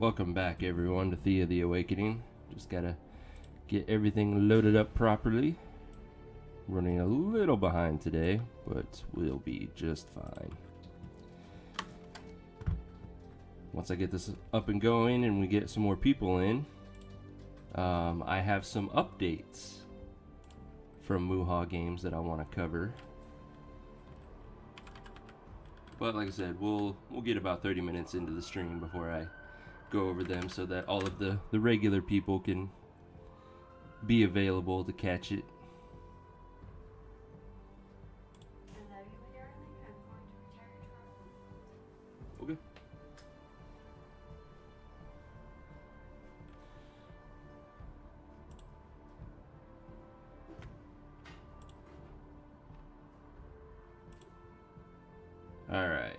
Welcome back, everyone, to Thea the Awakening. Just gotta get everything loaded up properly. Running a little behind today, but we'll be just fine. Once I get this up and going and we get some more people in, I have some updates from Muha games that I want to cover. But like I said, we'll get about 30 minutes into the stream before I go over them so that all of the regular people can be available to catch it. Okay. All right.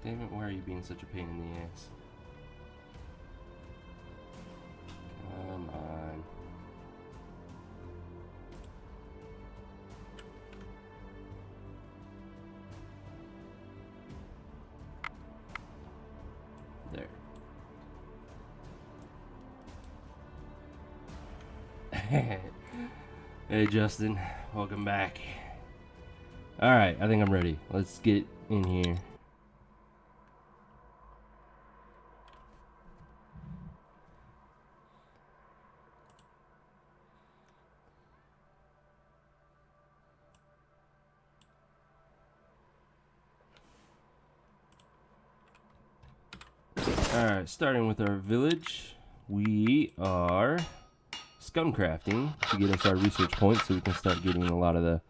Damn it, why are you being such a pain in the ass? Come on. There. Hey Justin, welcome back. Alright, I think I'm ready. Let's get in here. Alright, starting with our village, we are scum crafting to get us our research points so we can start getting a lot of the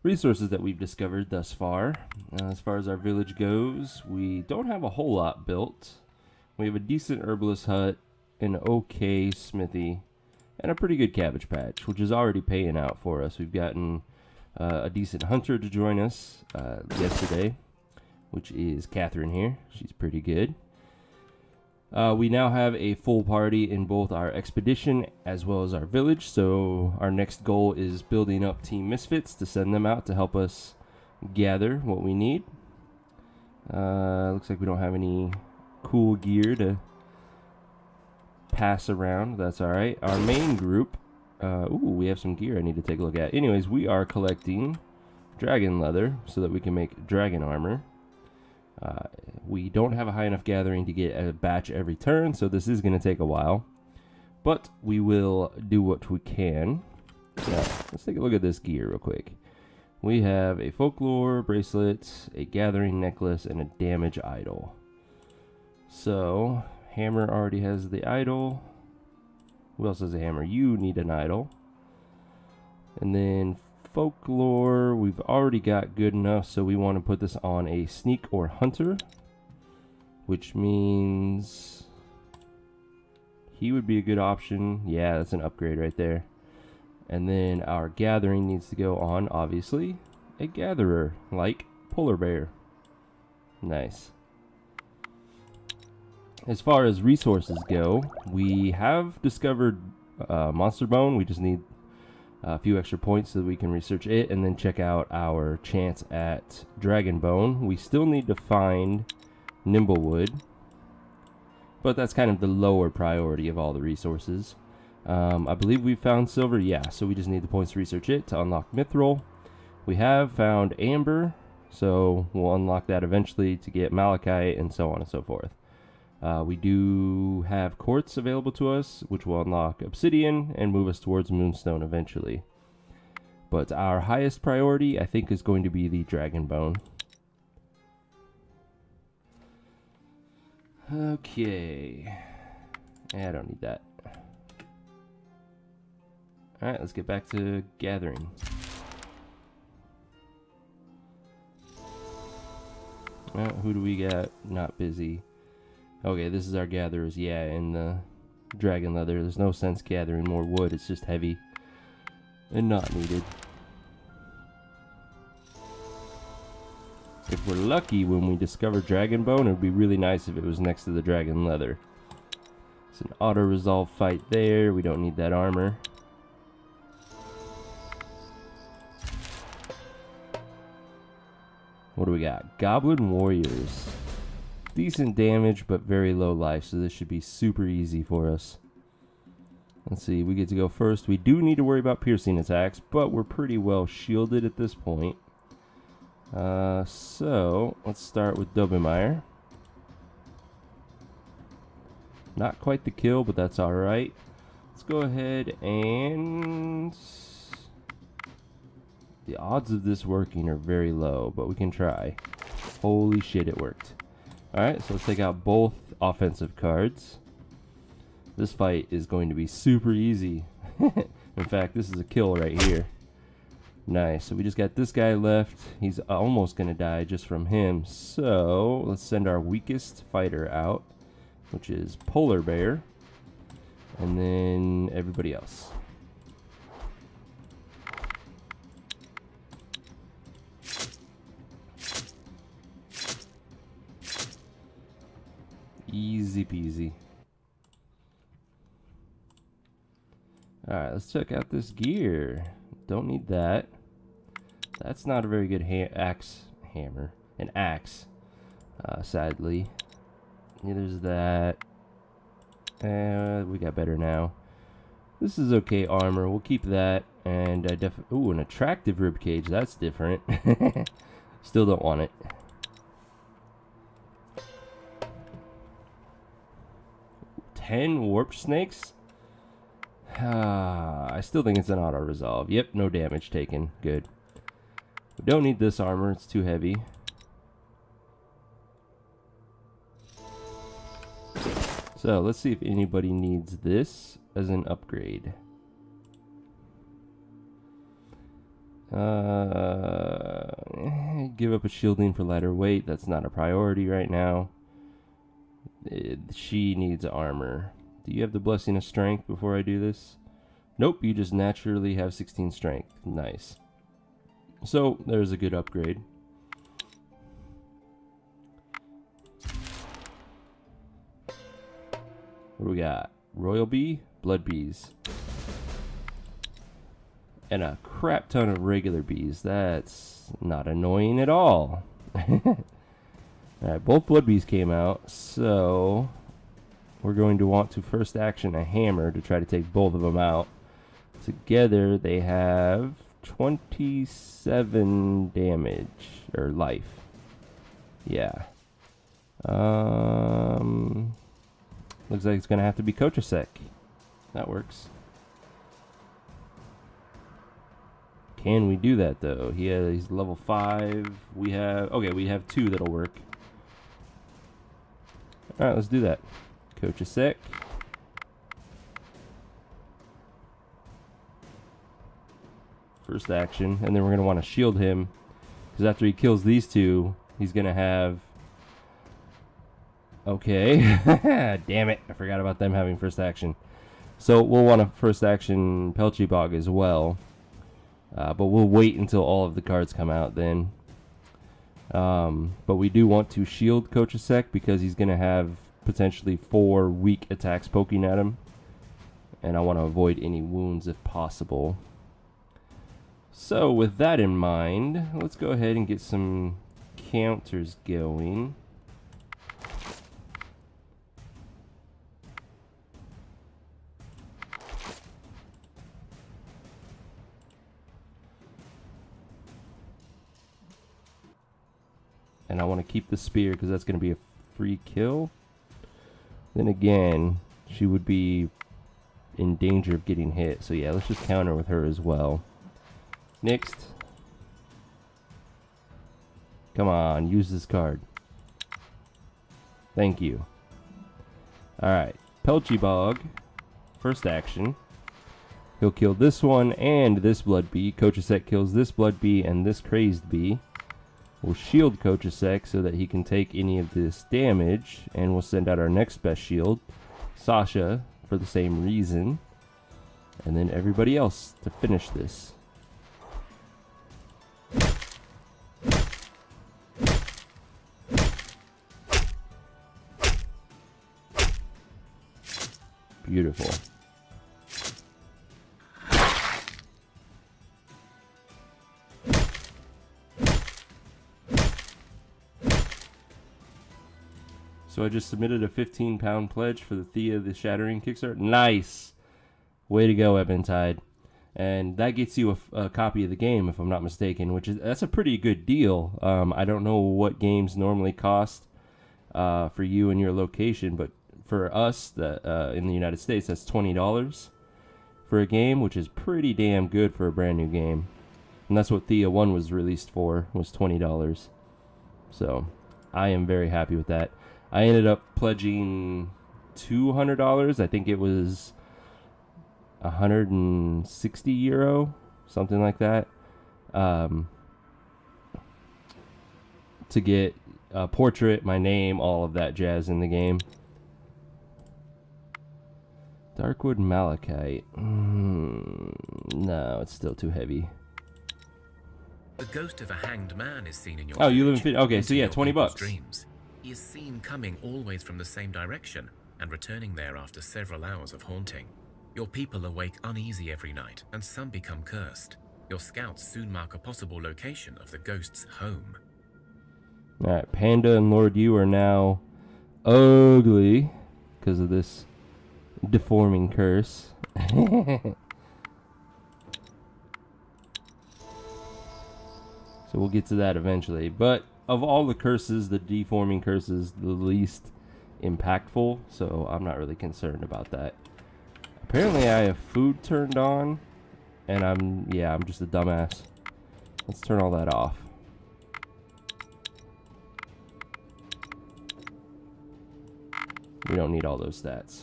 resources that we've discovered thus far. As far as our village goes, we don't have a whole lot built. We have a decent herbalist hut, an okay smithy, and a pretty good cabbage patch, which is already paying out for us. We've gotten a decent hunter to join us yesterday, which is Catherine here. She's pretty good. We now have a full party in both our expedition as well as our village, so our next goal is building up Team Misfits to send them out to help us gather what we need. Looks like we don't have any cool gear to pass around. That's alright. Our main group, we have some gear I need to take a look at. Anyways, we are collecting dragon leather so that we can make dragon armor. We don't have a high enough gathering to get a batch every turn, so this is going to take a while. But we will do what we can. Now, let's take a look at this gear real quick. We have a folklore bracelet, a gathering necklace, and a damage idol. So, hammer already has the idol. Who else has a hammer? You need an idol. And then folklore, we've already got good enough, so we want to put this on a sneak or hunter, which means he would be a good option. Yeah, that's an upgrade right there. And then our gathering needs to go on, obviously, a gatherer, like polar bear. Nice. As far as resources go, we have discovered monster bone. We just need a few extra points so that we can research it and then check out our chance at dragon bone. We still need to find nimblewood, but that's kind of the lower priority of all the resources. I believe we found silver. Yeah, so we just need the points to research it to unlock mithril. We have found amber, so we'll unlock that eventually to get malachite and so on and so forth. We do have quartz available to us, which will unlock obsidian and move us towards moonstone eventually. But our highest priority, I think, is going to be the dragon bone. Okay. I don't need that. Alright, let's get back to gathering. Who do we got? Not busy. Okay, this is our gatherers. Yeah, and the dragon leather. There's no sense gathering more wood. It's just heavy and not needed. if we're lucky when we discover dragon bone, it would be really nice if it was next to the dragon leather. It's an auto-resolve fight there. We don't need that armor. What do we got? Goblin warriors. Decent damage, but very low life, so this should be super easy for us. Let's see, we get to go first. We do need to worry about piercing attacks, but we're pretty well shielded at this point. So, let's start with Dobemeyer. Not quite the kill, but that's alright. Let's go ahead and... The odds of this working are very low, but we can try. Holy shit, it worked. Alright, so let's take out both offensive cards. This fight is going to be super easy. In fact, this is a kill right here. Nice, so we just got this guy left. He's almost going to die just from him. So, let's send our weakest fighter out, which is Polar Bear. And then everybody else. Easy peasy. Alright, let's check out this gear. Don't need that. That's not a very good hammer. An axe, sadly. Neither's that. We got better now. This is okay armor. We'll keep that. And ooh, an attractive ribcage. That's different. Still don't want it. Ten warp snakes? I still think it's an auto resolve. Yep, no damage taken. Good. We don't need this armor, it's too heavy. So let's see if anybody needs this as an upgrade. Give up a shielding for lighter weight. That's not a priority right now. She needs armor. Do you have the blessing of strength before I do this? Nope, you just naturally have 16 strength. Nice. So there's a good upgrade. What do we got? Royal bee, blood bees, and a crap ton of regular bees. That's not annoying at all. Alright, both blood bees came out, so we're going to want to first action a hammer to try to take both of them out. Together they have 27 damage, or life. Yeah. Looks like it's going to have to be Kochasek. That works. Can we do that though? He's level 5. We have 2 that'll work. Alright, let's do that. Kochasek. First action, and then we're going to want to shield him, because after he kills these two, he's going to have... Okay. Damn it, I forgot about them having first action. So we'll want a first action Pelchibog as well. But we'll wait until all of the cards come out then. But we do want to shield Kochasek because he's going to have potentially 4 weak attacks poking at him. And I want to avoid any wounds if possible. So with that in mind, let's go ahead and get some counters going. And I want to keep the spear because that's going to be a free kill. Then again, she would be in danger of getting hit. So yeah, let's just counter with her as well. Next. Come on, use this card. Thank you. Alright, Pelchibog. First action. He'll kill this one and this blood bee. Kochasek kills this blood bee and this crazed bee. We'll shield Kochasek so that he can take any of this damage, and we'll send out our next best shield, Sasha, for the same reason, and then everybody else to finish this. Beautiful. So I just submitted a 15-pound pledge for the Thea the Shattering Kickstarter. Nice! Way to go, Eventide. And that gets you a copy of the game, if I'm not mistaken, that's a pretty good deal. I don't know what games normally cost for you and your location, but for us in the United States, that's $20 for a game, which is pretty damn good for a brand new game. And that's what Thea 1 was released for, was $20. So I am very happy with that. I ended up pledging $200. I think it was 160 euro, something like that, to get a portrait, my name, all of that jazz in the game. Darkwood Malachite. No, it's still too heavy. The ghost of a hanged man is seen in your you live in okay, so yeah, $20. Dreams. He is seen coming always from the same direction and returning there after several hours of haunting. Your people awake uneasy every night, and some become cursed. Your scouts soon mark a possible location of the ghost's home. Alright, Panda and Lord Yu are now ugly because of this deforming curse. So we'll get to that eventually. But of all the curses, the deforming curse is the least impactful, so I'm not really concerned about that. Apparently I have food turned on, and I'm just a dumbass. Let's turn all that off. We don't need all those stats.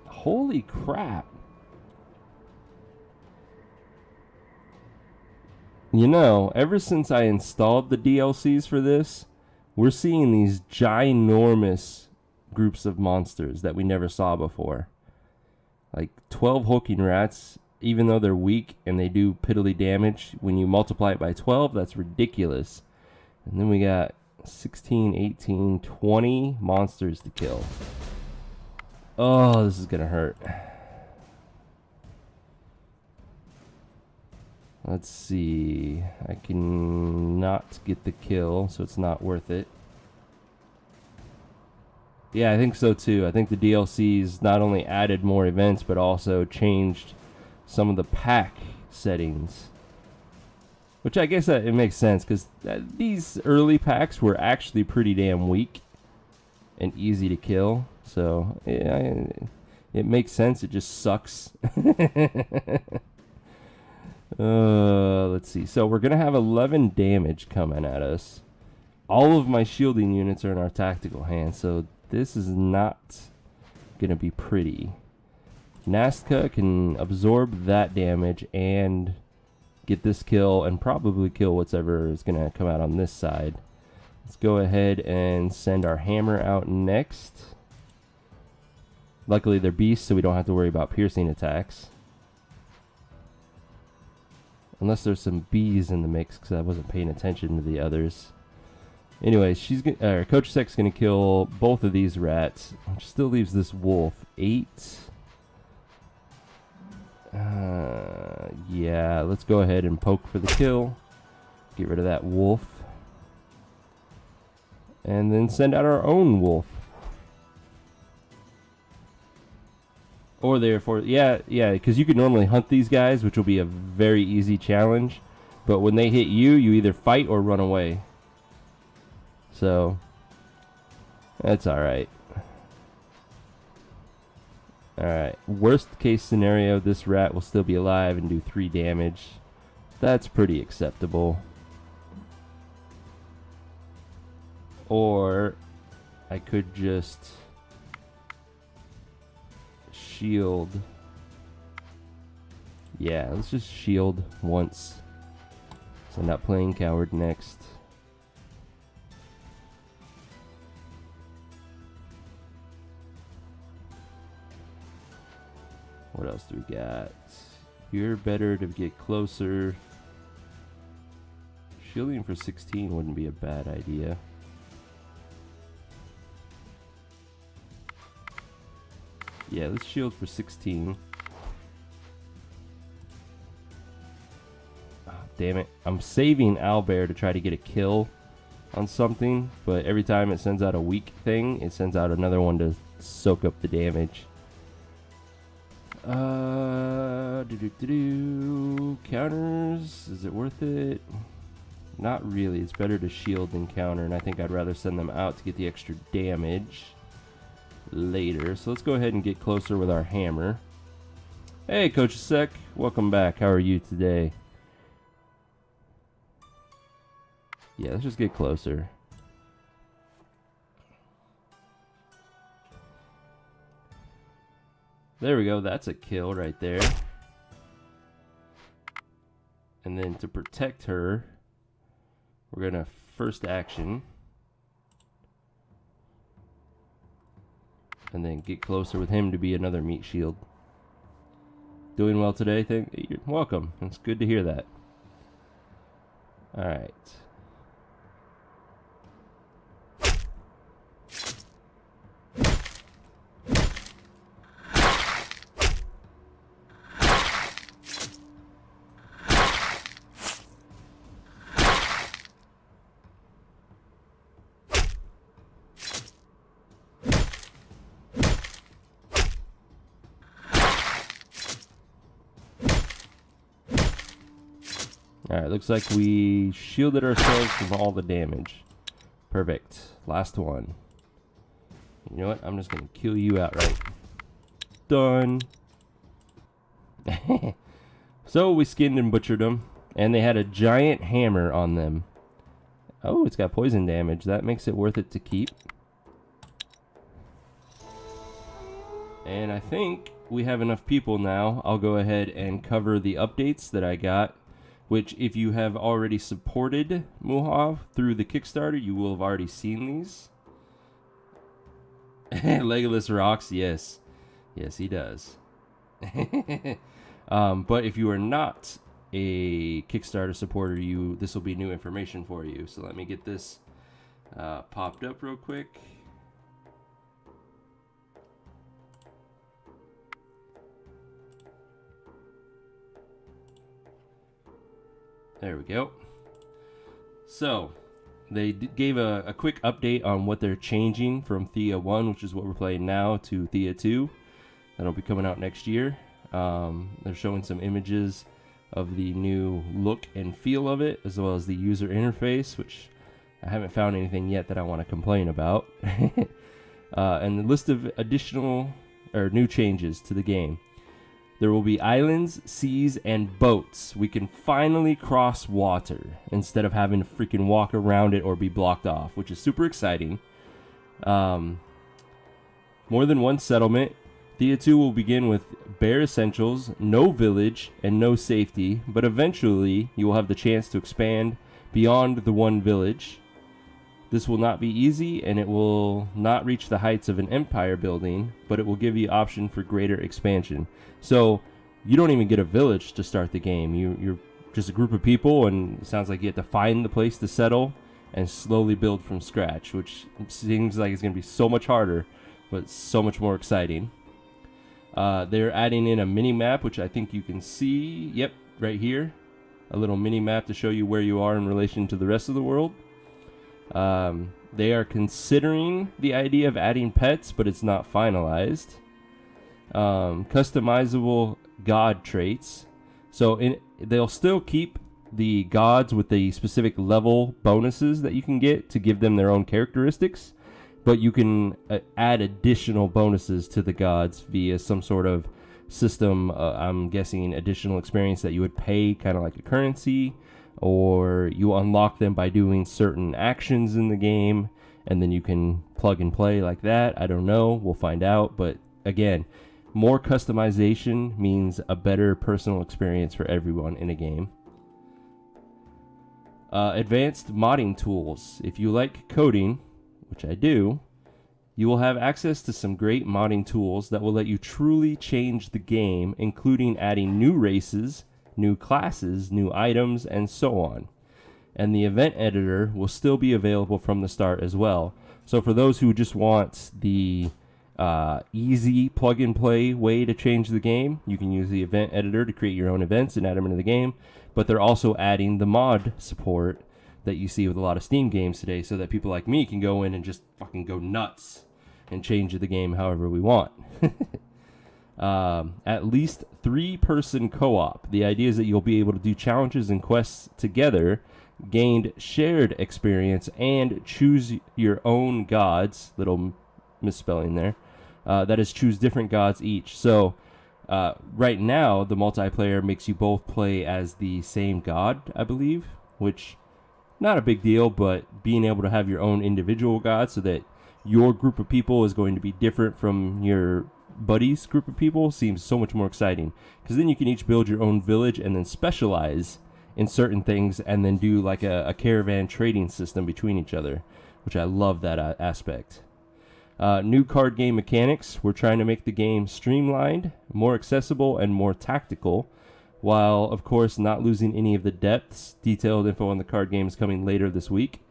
Holy crap. You know, ever since I installed the DLCs for this, we're seeing these ginormous groups of monsters that we never saw before. Like 12 hulking rats, even though they're weak and they do piddly damage, when you multiply it by 12, that's ridiculous. And then we got 16, 18, 20 monsters to kill. Oh, this is gonna hurt. Let's see. I can not get the kill, so it's not worth it. Yeah, I think so too. I think the DLCs not only added more events, but also changed some of the pack settings. Which I guess it makes sense, because these early packs were actually pretty damn weak and easy to kill. So, yeah, it makes sense. It just sucks. Let's see. So we're going to have 11 damage coming at us. All of my shielding units are in our tactical hand, so this is not going to be pretty. Nastka can absorb that damage and get this kill and probably kill whatever is going to come out on this side. Let's go ahead and send our hammer out next. Luckily they're beasts, so we don't have to worry about piercing attacks. Unless there's some bees in the mix, because I wasn't paying attention to the others. Anyway, Coach Sec's going to kill both of these rats, which still leaves this wolf. 8. Yeah, let's go ahead and poke for the kill. Get rid of that wolf. And then send out our own wolf. Or therefore, yeah, because you could normally hunt these guys, which will be a very easy challenge. But when they hit you, you either fight or run away. So, that's alright. Alright, worst case scenario, this rat will still be alive and do 3 damage. That's pretty acceptable. Or, I could just shield. Yeah, let's just shield once. So I'm not playing coward next. What else do we got? You're better to get closer. Shielding for 16 wouldn't be a bad idea. Yeah, let's shield for 16. Oh, damn it. I'm saving Owlbear to try to get a kill on something, but every time it sends out a weak thing, it sends out another one to soak up the damage. Counters, is it worth it? Not really. It's better to shield than counter, and I think I'd rather send them out to get the extra damage later. So let's go ahead and get closer with our hammer. Hey, Coach Sec, welcome back. How are you today? Yeah, let's just get closer. There we go. That's a kill right there. And then to protect her, we're going to first action. And then get closer with him to be another meat shield. Doing well today? You're welcome. It's good to hear that. Alright. Alright, looks like we shielded ourselves from all the damage. Perfect. Last one. You know what? I'm just going to kill you outright. Done. So we skinned and butchered them. And they had a giant hammer on them. Oh, it's got poison damage. That makes it worth it to keep. And I think we have enough people now. I'll go ahead and cover the updates that I got. Which, if you have already supported Muhav through the Kickstarter, you will have already seen these. Legolas rocks, yes. Yes, he does. But if you are not a Kickstarter supporter, this will be new information for you. So let me get this popped up real quick. There we go. So, they gave a quick update on what they're changing from Thea 1, which is what we're playing now, to Thea 2. That'll be coming out next year. They're showing some images of the new look and feel of it, as well as the user interface, which I haven't found anything yet that I want to complain about. And the list of additional or new changes to the game. There will be islands, seas, and boats. We can finally cross water instead of having to freaking walk around it or be blocked off, which is super exciting. More than one settlement. Thea 2 will begin with bare essentials, no village, and no safety, but eventually you will have the chance to expand beyond the one village. This will not be easy, and it will not reach the heights of an empire building, but it will give you option for greater expansion. So, you don't even get a village to start the game. You're just a group of people, and it sounds like you have to find the place to settle and slowly build from scratch, which seems like it's going to be so much harder, but so much more exciting. They're adding in a mini-map, which I think you can see, yep, right here. A little mini-map to show you where you are in relation to the rest of the world. They are considering the idea of adding pets, but it's not finalized. Customizable god traits. So they'll still keep the gods with the specific level bonuses that you can get to give them their own characteristics, but you can add additional bonuses to the gods via some sort of system. I'm guessing additional experience that you would pay, kind of like a currency, or you unlock them by doing certain actions in the game, and then you can plug and play like that. I don't know. We'll find out. But again, more customization means a better personal experience for everyone in a game. Advanced modding tools. If you like coding, which I do, You will have access to some great modding tools that will let you truly change the game, including adding new races, new classes, new items, and so on. And the event editor will still be available from the start as well. So for those who just want the easy plug-and-play way to change the game, you can use the event editor to create your own events and add them into the game. But they're also adding the mod support that you see with a lot of Steam games today, so that people like me can go in and just fucking go nuts and change the game however we want. At least 3-person co-op. The idea is that you'll be able to do challenges and quests together, gain shared experience, and choose your own gods. Little misspelling there. That is, choose different gods each. So right now, the multiplayer makes you both play as the same god, I believe, which not a big deal, but being able to have your own individual god so that your group of people is going to be different from your buddy's group of people seems so much more exciting, because then you can each build your own village and then specialize in certain things and then do like a caravan trading system between each other, which I love that aspect. New card game mechanics. We're trying to make the game streamlined, more accessible, and more tactical, while of course not losing any of the depths. Detailed info on the card game is coming later this week,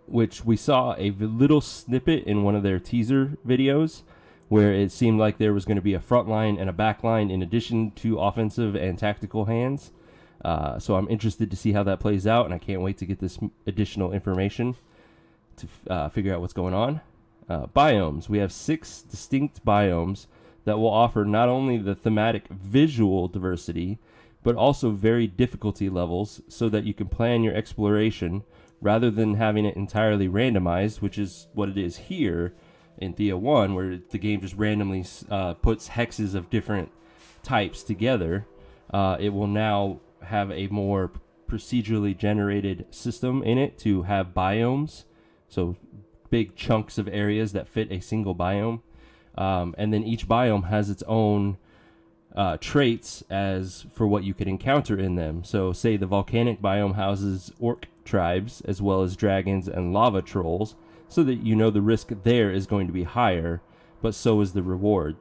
which we saw a little snippet in one of their teaser videos where it seemed like there was going to be a front line and a back line in addition to offensive and tactical hands. So I'm interested to see how that plays out, and I can't wait to get this additional information to figure out what's going on. Biomes. We have 6 distinct biomes that will offer not only the thematic visual diversity, but also very difficulty levels so that you can plan your exploration rather than having it entirely randomized, which is what it is here in Thea 1, where the game just randomly puts hexes of different types together. It will now have a more procedurally generated system in it to have biomes, so big chunks of areas that fit a single biome. And then each biome has its own traits as for what you could encounter in them. So say the volcanic biome houses orc tribes as well as dragons and lava trolls, so that you know the risk there is going to be higher, but so is the reward.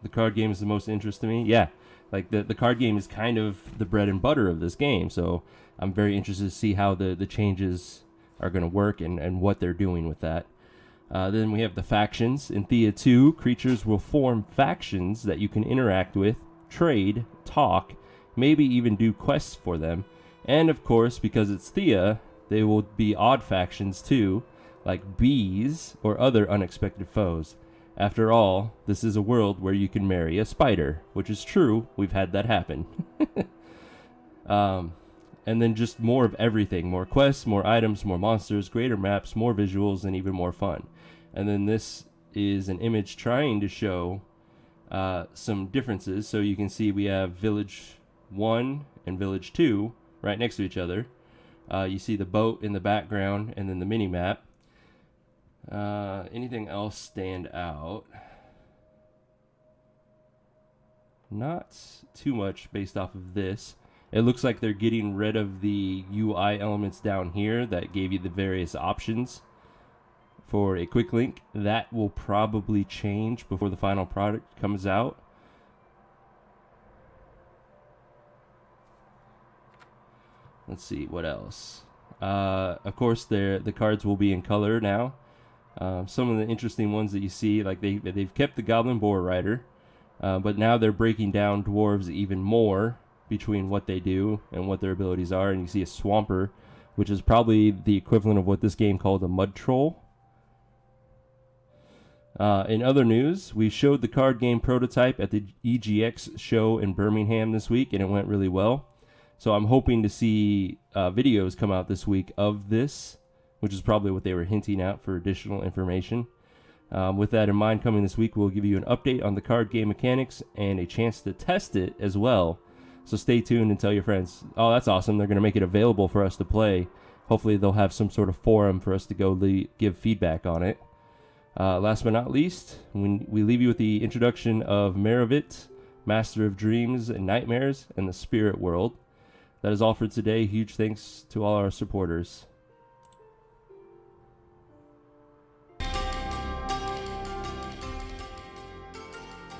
The card game is the most interest to me. Yeah, like the card game is kind of the bread and butter of this game, so I'm very interested to see how the changes are going to work and what they're doing with that. Then we have the factions. In Thea 2, creatures will form factions that you can interact with, trade, talk, maybe even do quests for them. And of course, because it's Thea, they will be odd factions too, like bees or other unexpected foes. After all, this is a world where you can marry a spider, which is true. We've had that happen. And then just more of everything. More quests, more items, more monsters, greater maps, more visuals, and even more fun. And then this is an image trying to show some differences. So you can see we have Village 1 and Village 2 right next to each other. You see the boat in the background and then the mini-map. Anything else stand out? Not too much based off of this. It looks like they're getting rid of the UI elements down here that gave you the various options for a quick link. That will probably change before the final product comes out. Let's see, what else? Of course, the cards will be in color now. Some of the interesting ones that you see, like they've kept the Goblin Boar Rider, but now they're breaking down dwarves even more between what they do and what their abilities are. And you see a Swamper, which is probably the equivalent of what this game called a Mud Troll. In other news, we showed the card game prototype at the EGX show in Birmingham this week, and it went really well. So I'm hoping to see videos come out this week of this, which is probably what they were hinting at for additional information. With that in mind, coming this week, we'll give you an update on the card game mechanics and a chance to test it as well. So stay tuned and tell your friends. Oh, that's awesome. They're going to make it available for us to play. Hopefully they'll have some sort of forum for us to go give feedback on it. Last but not least, we leave you with the introduction of Meravit, Master of Dreams and Nightmares, and the Spirit World. That is all for today. Huge thanks to all our supporters.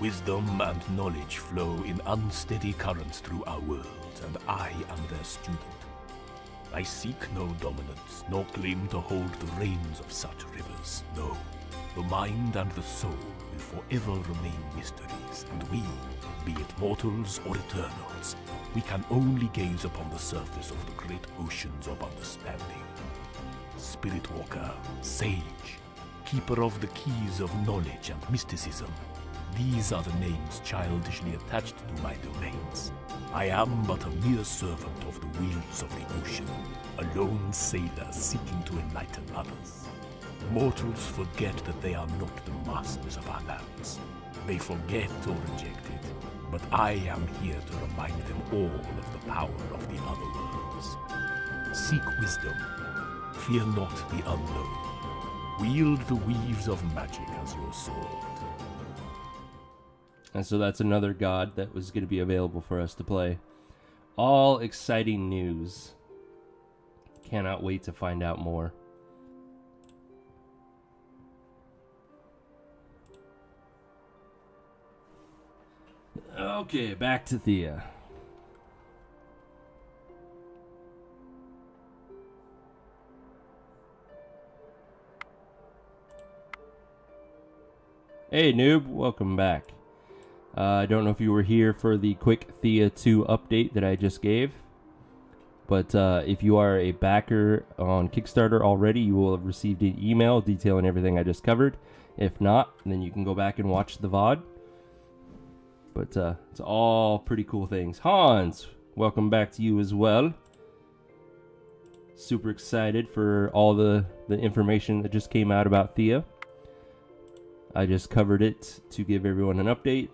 Wisdom and knowledge flow in unsteady currents through our world, and I am their student. I seek no dominance, nor claim to hold the reins of such rivers. No, the mind and the soul will forever remain mysteries, and we, be it mortals or eternals, we can only gaze upon the surface of the great oceans of understanding. Spirit Walker, Sage, Keeper of the Keys of Knowledge and Mysticism, these are the names childishly attached to my domains. I am but a mere servant of the winds of the ocean, a lone sailor seeking to enlighten others. Mortals forget that they are not the masters of our lands. They forget or reject it, but I am here to remind them all of the power of the other worlds. Seek wisdom. Fear not the unknown. Wield the weaves of magic as your sword. And so that's another god that was going to be available for us to play. All exciting news. Cannot wait to find out more. Okay, back to Thea. Hey noob, welcome back. I don't know if you were here for the quick Thea 2 update that I just gave, but if you are a backer on Kickstarter already, you will have received an email detailing everything I just covered. If not, then you can go back and watch the VOD. But it's all pretty cool things. Hans, welcome back to you as well. Super excited for all the information that just came out about Thea. I just covered it to give everyone an update.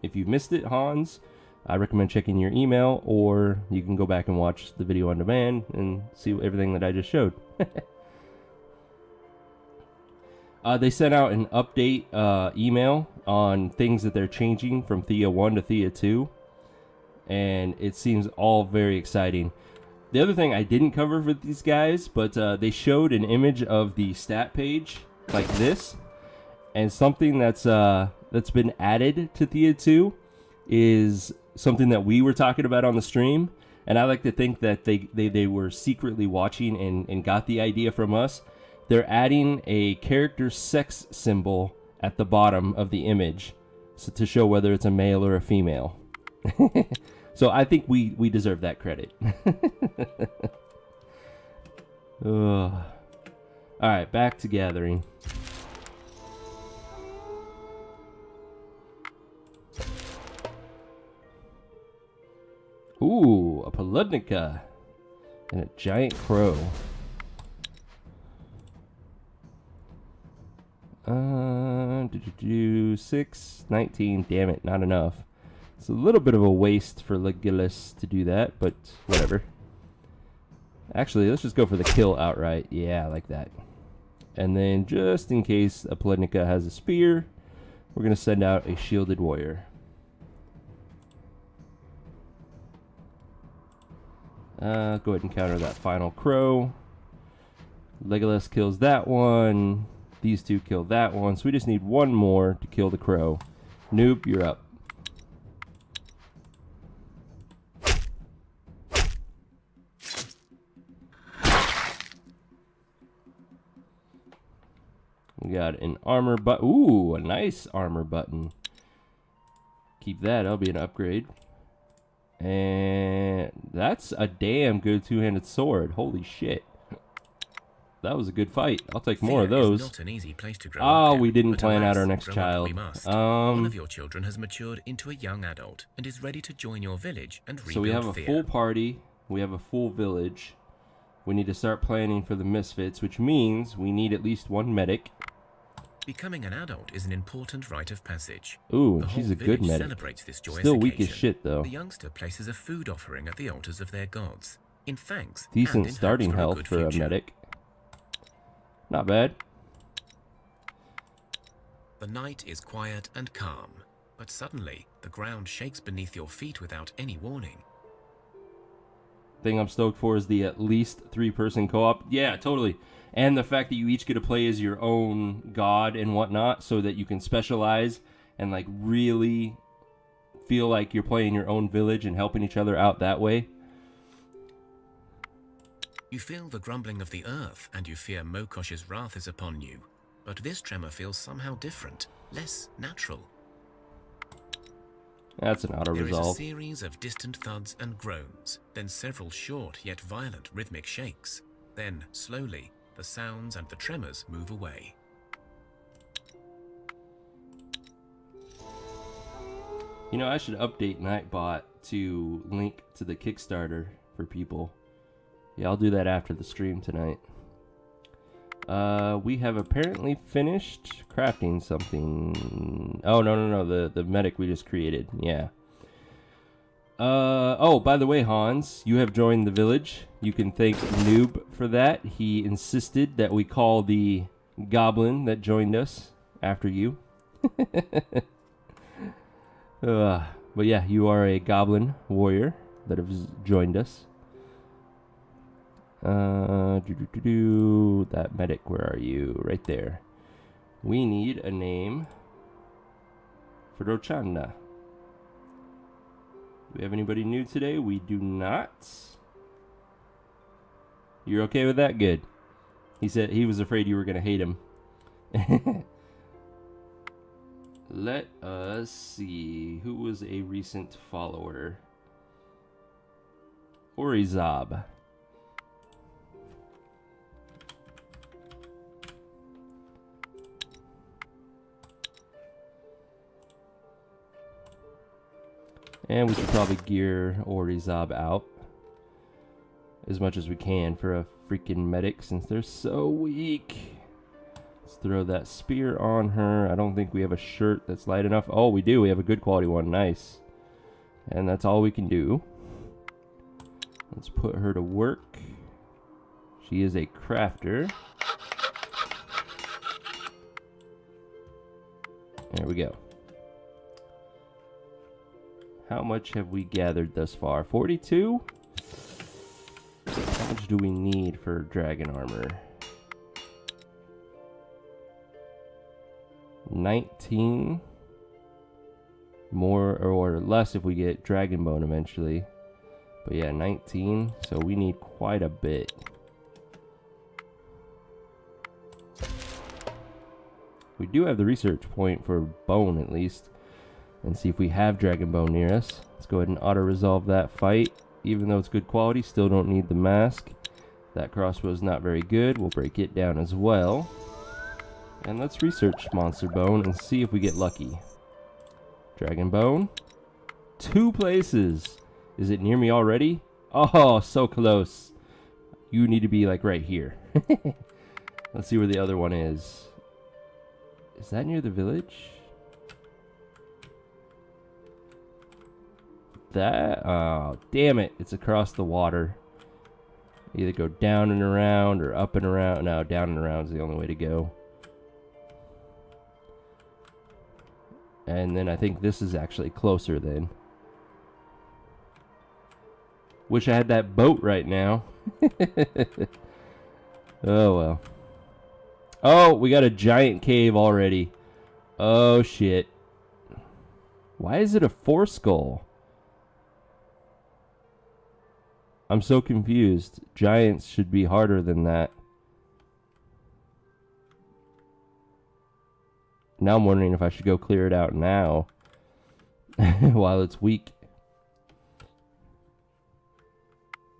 If you missed it, Hans, I recommend checking your email, or you can go back and watch the video on demand and see everything that I just showed. They sent out an update email on things that they're changing from Thea 1 to Thea 2, and it seems all very exciting. The other thing I didn't cover with these guys, but they showed an image of the stat page like this. And something that's been added to Thea 2 is something that we were talking about on the stream. And I like to think that they were secretly watching and got the idea from us. They're adding a character sex symbol at the bottom of the image, so to show whether it's a male or a female. So I think we deserve that credit. All right, back to gathering. Ooh, a Poludnica and a giant crow. 6, 19. Damn it, not enough. It's a little bit of a waste for Legolas to do that, but whatever. Actually, let's just go for the kill outright. Yeah, I like that. And then, just in case a Poludnica has a spear, we're going to send out a shielded warrior. Go ahead and counter that final crow. Legolas kills that one. These two kill that one. So we just need one more to kill the crow. Noob, you're up. We got an armor button. Ooh, a nice armor button. Keep that. That'll be an upgrade. And that's a damn good two-handed sword. Holy shit. That was a good fight. I'll take more of those. Not an easy place to grow up we in, didn't plan out our next child. One of your children has matured into a young adult and is ready to join your village and rebuild. So we have a Thea. full party. We have a full village. We need to start planning for the misfits, which means we need at least one medic. Becoming an adult is an important rite of passage. Ooh, the she's whole a good village medic. Celebrates this joyous Still weak occasion. as shit, though. The youngster places a food offering at the altars of their gods, in thanks. Decent and in starting hopes health for a future. medic. Not bad. The night is quiet and calm, but suddenly the ground shakes beneath your feet without any warning. Thing I'm stoked for is the at least 3-person co-op. Yeah, totally. And the fact that you each get to play as your own god and whatnot, so that you can specialize and like really feel like you're playing your own village and helping each other out that way. You feel the grumbling of the earth, and you fear Mokosh's wrath is upon you. But this tremor feels somehow different, less natural. That's an auto There is a resolve. series of distant thuds and groans, then several short yet violent rhythmic shakes. Then, slowly, the sounds and the tremors move away. You know, I should update Nightbot to link to the Kickstarter for people. Yeah, I'll do that after the stream tonight. We have apparently finished crafting something. Oh, no. The medic we just created. Yeah. Oh, by the way, Hans, you have joined the village. You can thank Noob for that. He insisted that we call the goblin that joined us after you. But yeah, you are a goblin warrior that has joined us. That medic, where are you? Right there. We need a name for Rochana. Do we have anybody new today? We do not. You're okay with that? Good. He said he was afraid you were going to hate him. Let us see. Who was a recent follower? Orizab. And we should probably gear Orizab out as much as we can for a freaking medic since they're so weak. Let's throw that spear on her. I don't think we have a shirt that's light enough. Oh, we do. We have a good quality one. Nice. And that's all we can do. Let's put her to work. She is a crafter. There we go. How much have we gathered thus far? 42? How much do we need for dragon armor? 19. More or less if we get dragon bone eventually. But yeah, 19. So we need quite a bit. We do have the research point for bone at least. And see if we have dragon bone near us. Let's go ahead and auto resolve that fight. Even though it's good quality, still don't need the mask. That crossbow is not very good. We'll break it down as well. And let's research monster bone and see if we get lucky. Dragon bone. 2 places. Is it near me already? Oh, so close. You need to be like right here. Let's see where the other one is. Is that near the village? That, oh, damn it. It's across the water. Either go down and around or up and around. No, down and around is the only way to go. And then I think this is actually closer then. Wish I had that boat right now. Oh, well. Oh, we got a giant cave already. Oh, shit. Why is it a 4 skull? I'm so confused. Giants should be harder than that. Now I'm wondering if I should go clear it out now. While it's weak.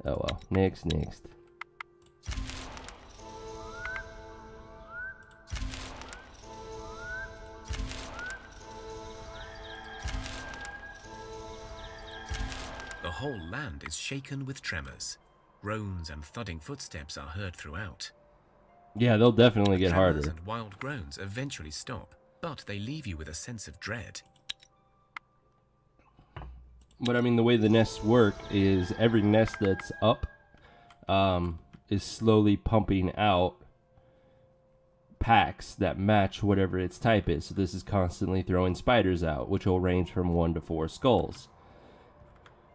Oh well. Next. The whole land is shaken with tremors. Groans and thudding footsteps are heard throughout. Yeah, they'll definitely get Tremors harder. and wild groans eventually stop, but they leave you with a sense of dread. But I mean, the way the nests work is every nest that's up is slowly pumping out packs that match whatever its type is. So this is constantly throwing spiders out, which will range from 1 to 4 skulls.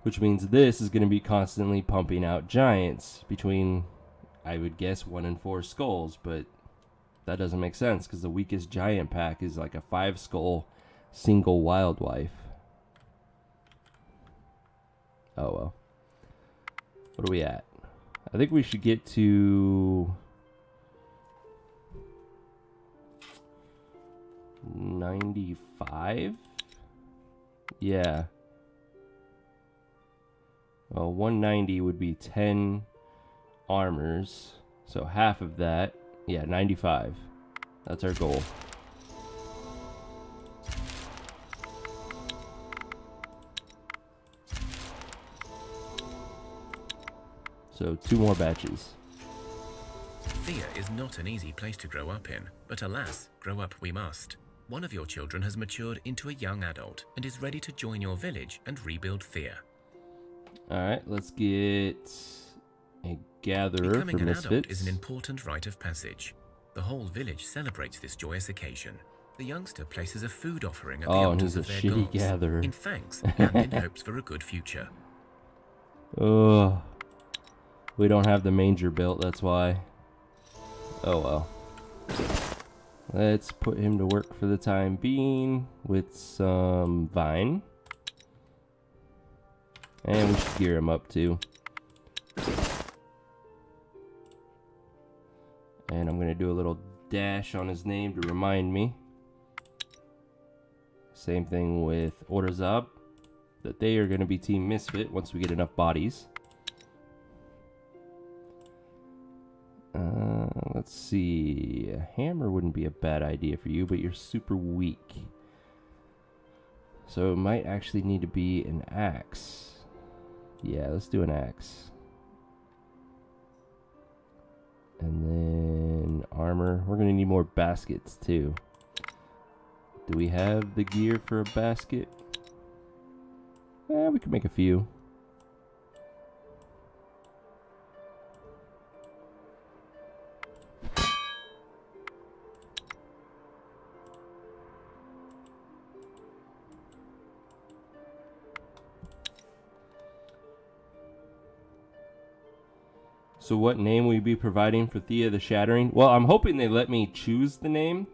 Which means this is going to be constantly pumping out giants between, I would guess, 1 and 4 skulls. But that doesn't make sense because the weakest giant pack is like a 5 skull single wildlife. Oh well. What are we at? I think we should get to 95. Yeah. Well, 190 would be 10 armors. So half of that. Yeah, 95. That's our goal. So 2 more batches. Thea is not an easy place to grow up in, but alas, grow up we must. One of your children has matured into a young adult and is ready to join your village and rebuild Thea. Alright, let's get a gatherer Becoming for an misfits. adult is an important rite of passage. The whole village celebrates this joyous occasion. The youngster places a food offering at the altars of their shitty gods, gatherer. in thanks and in hopes for a good future. Ugh. We don't have the manger built, that's why. Oh well. Let's put him to work for the time being with some vine. And we should gear him up too. And I'm gonna do a little dash on his name to remind me. Same thing with Orderzab, that they are gonna be Team Misfit once we get enough bodies. Let's see. A hammer wouldn't be a bad idea for you, but you're super weak. So it might actually need to be an axe. Yeah, let's do an axe. And then armor. We're gonna need more baskets too. Do we have the gear for a basket? We could make a few. So what name will you be providing for Thea the Shattering? Well, I'm hoping they let me choose the name,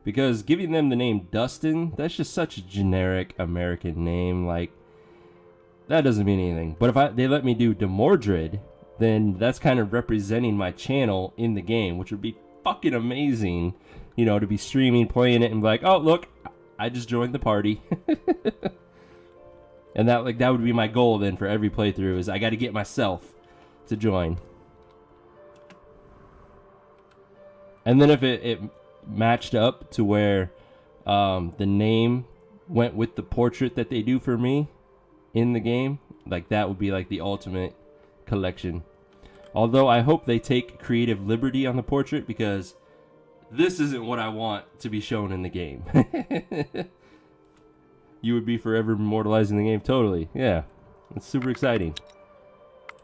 because giving them the name Dustin, that's just such a generic American name. Like, that doesn't mean anything. But if they let me do Demoredread, then that's kind of representing my channel in the game, which would be fucking amazing, you know, to be streaming, playing it, and be like, oh, look, I just joined the party. And that would be my goal then for every playthrough, is I got to get myself to join. And then if it matched up to where the name went with the portrait that they do for me in the game, like that would be like the ultimate collection. Although I hope they take creative liberty on the portrait, because this isn't what I want to be shown in the game. You would be forever immortalizing the game. Totally. Yeah. It's super exciting.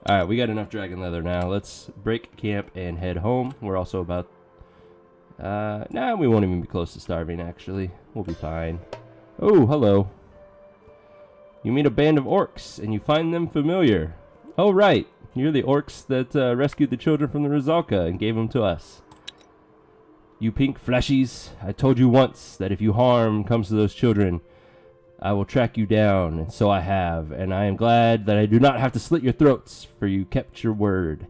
Alright, we got enough dragon leather now. Let's break camp and head home. We're also about... nah, we won't even be close to starving, actually. We'll be fine. Oh, hello. You meet a band of orcs, and you find them familiar. Oh, right. You're the orcs that rescued the children from the Rizalka and gave them to us. You pink fleshies, I told you once that if you harm comes to those children, I will track you down, and so I have, and I am glad that I do not have to slit your throats, for you kept your word.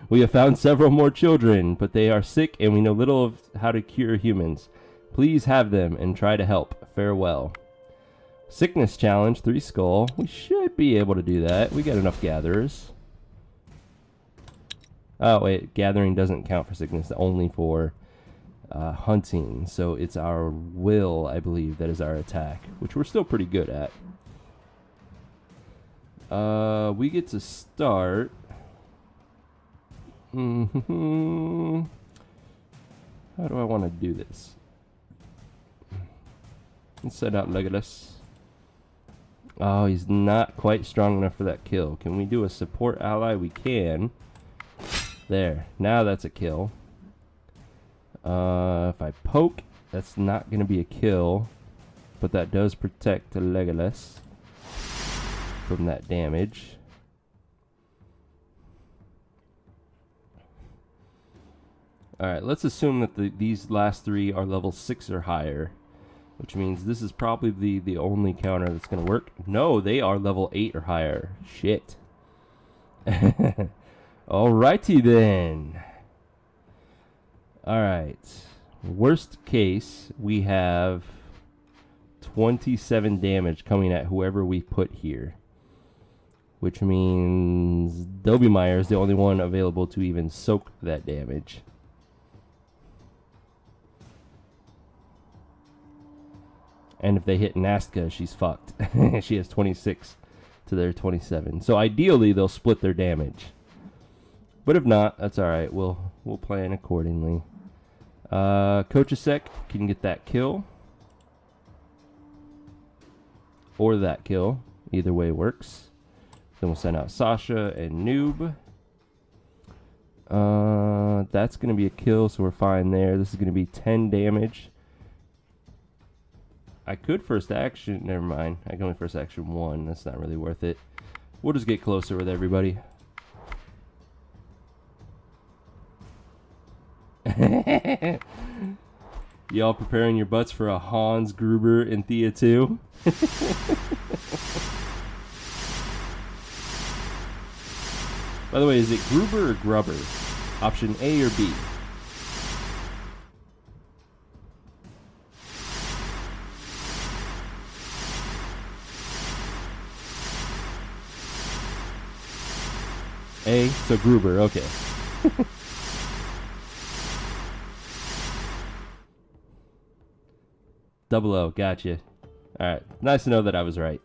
We have found several more children, but they are sick, and we know little of how to cure humans. Please have them, and try to help. Farewell. Sickness challenge, 3 skull. We should be able to do that. We got enough gatherers. Oh, wait, gathering doesn't count for sickness, only for hunting. So it's our will, I believe, that is our attack, which we're still pretty good at. We get to start. How do I want to do this? Let's set out Legolas. Oh, he's not quite strong enough for that kill. Can we do a support ally? We can. There. Now that's a kill. If I poke, that's not going to be a kill. But that does protect Legolas from that damage. Alright, let's assume that these last 3 are level 6 or higher. which means this is probably the only counter that's going to work. No, they are level 8 or higher. Shit. Alrighty then. Alright. Worst case, we have 27 damage coming at whoever we put here. Which means Dobemeyer is the only one available to even soak that damage. And if they hit Nastka, she's fucked. She has 26 to their 27. So ideally, they'll split their damage. But if not, that's alright. We'll plan accordingly. Kochasek can get that kill. Or that kill. Either way works. Then we'll send out Sasha and Noob. That's going to be a kill, so we're fine there. This is going to be 10 damage. I could first action. Never mind. I can only first action 1. That's not really worth it. We'll just get closer with everybody. Y'all preparing your butts for a Hans, Gruber, and Thea 2? By the way, is it Gruber or Grubber? Option A or B? A, so Gruber, okay. Double O, gotcha. Alright, nice to know that I was right.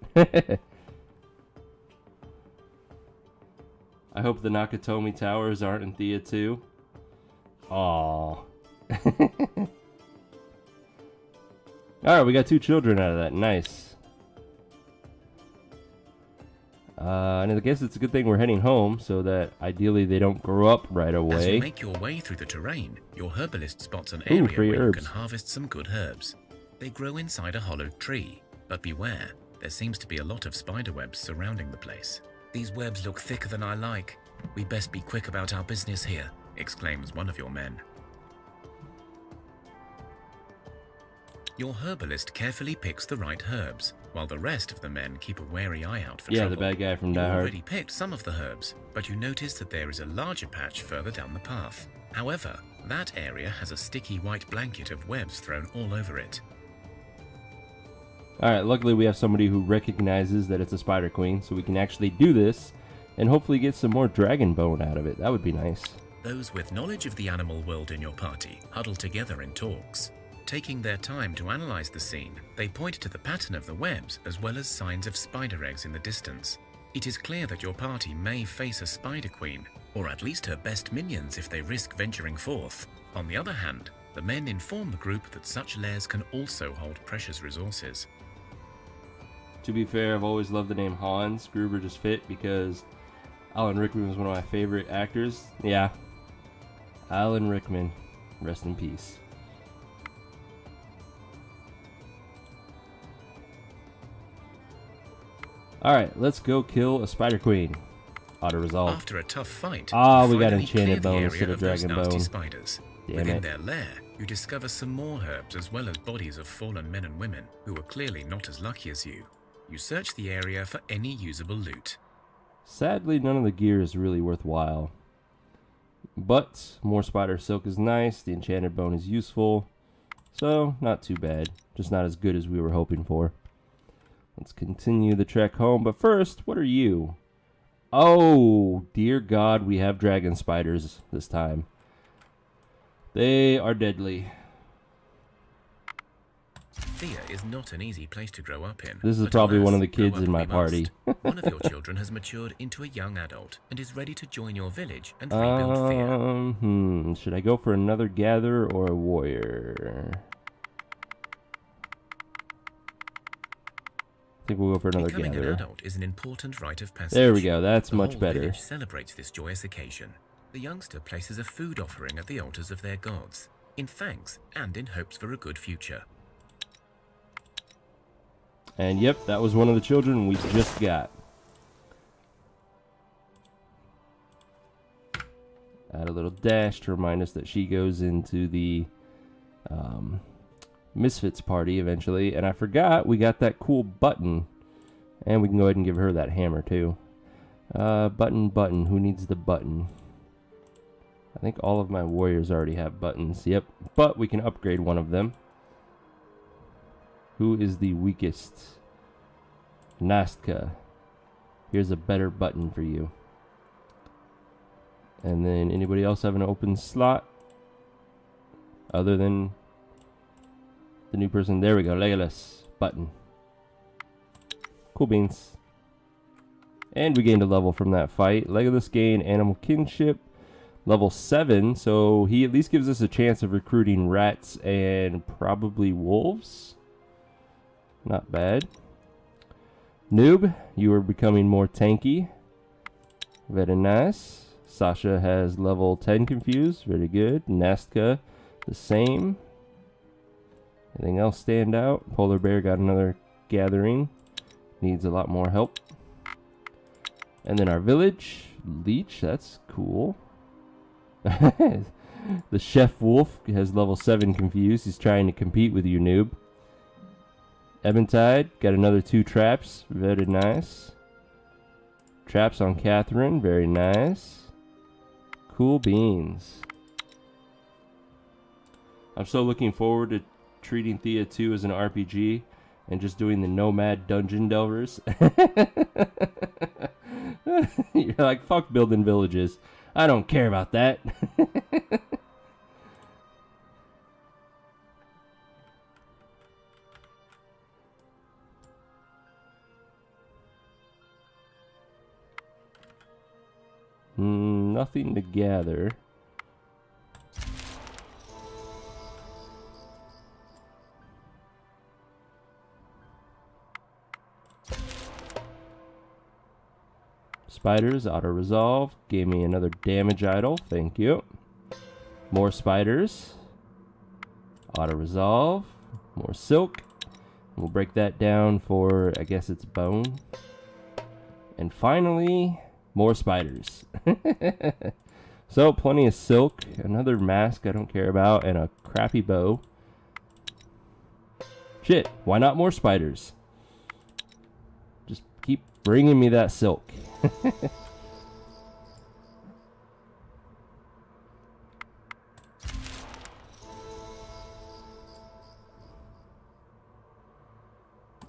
I hope the Nakatomi Towers aren't in Thea 2. Aww. Alright, we got 2 children out of that. Nice. And I guess it's a good thing we're heading home, so that ideally they don't grow up right away. As you make your way through the terrain, your herbalist spots an area where you can harvest some good herbs. They grow inside a hollowed tree, but beware, there seems to be a lot of spider webs surrounding the place. These webs look thicker than I like. We best be quick about our business here, exclaims one of your men. Your herbalist carefully picks the right herbs, while the rest of the men keep a wary eye out for trouble. Yeah, the bad guy from Die Hard. You already picked some of the herbs, but you notice that there is a larger patch further down the path. However, that area has a sticky white blanket of webs thrown all over it. Alright, luckily we have somebody who recognizes that it's a Spider Queen, so we can actually do this, and hopefully get some more dragon bone out of it. That would be nice. Those with knowledge of the animal world in your party huddle together in talks. Taking their time to analyze the scene, they point to the pattern of the webs as well as signs of spider eggs in the distance. It is clear that your party may face a Spider Queen, or at least her best minions if they risk venturing forth. On the other hand, the men inform the group that such lairs can also hold precious resources. To be fair, I've always loved the name Hans. Gruber just fit because Alan Rickman was one of my favorite actors. Yeah, Alan Rickman, rest in peace. Alright, let's go kill a Spider Queen. Auto resolve. After a tough fight, we got enchanted bone instead of dragon bone. Spiders. Within their lair, you discover some more herbs as well as bodies of fallen men and women who were clearly not as lucky as you. You search the area for any usable loot. Sadly, none of the gear is really worthwhile. But more spider silk is nice. The enchanted bone is useful. So, not too bad. Just not as good as we were hoping for. Let's continue the trek home. But first, what are you? Oh, dear God, we have dragon spiders this time. They are deadly. Thea is not an easy place to grow up in. This is probably one of the kids in my party. One of your children has matured into a young adult and is ready to join your village and rebuild Thea. Should I go for another gatherer or a warrior? I think we'll go for another Becoming gatherer. an adult is an important rite of passage. There we go. That's the much whole better. Village celebrates this joyous occasion. The youngster places a food offering at the altars of their gods, in thanks and in hopes for a good future. And yep, that was one of the children we just got. Add a little dash to remind us that she goes into the Misfits party eventually. And I forgot we got that cool button. And we can go ahead and give her that hammer too. Button. Who needs the button? I think all of my warriors already have buttons. Yep. But we can upgrade one of them. Who is the weakest? Nastka. Here's a better button for you. And then anybody else have an open slot? Other than the new person. There we go. Legolas. Button. Cool beans. And we gained a level from that fight. Legolas gained animal kinship. Level 7. So he at least gives us a chance of recruiting rats and probably wolves. Not bad. Noob, you are becoming more tanky. Very nice. Sasha has level 10 confused. Very good. Nastka, the same. Anything else stand out? Polar Bear got another gathering. Needs a lot more help. And then our village. Leech, that's cool. The Chef Wolf has level 7 confused. He's trying to compete with you, noob. Eventide got another 2 traps. Very nice. Traps on Catherine. Very nice. Cool beans. I'm so looking forward to treating Thea 2 as an RPG and just doing the Nomad Dungeon Delvers. You're like, fuck building villages. I don't care about that. Nothing to gather. Spiders, auto-resolve. Gave me another damage idol. Thank you. More spiders. Auto-resolve. More silk. We'll break that down for, I guess it's bone. And finally, more spiders. So, plenty of silk. Another mask I don't care about. And a crappy bow. Shit, why not more spiders? Just keep bringing me that silk.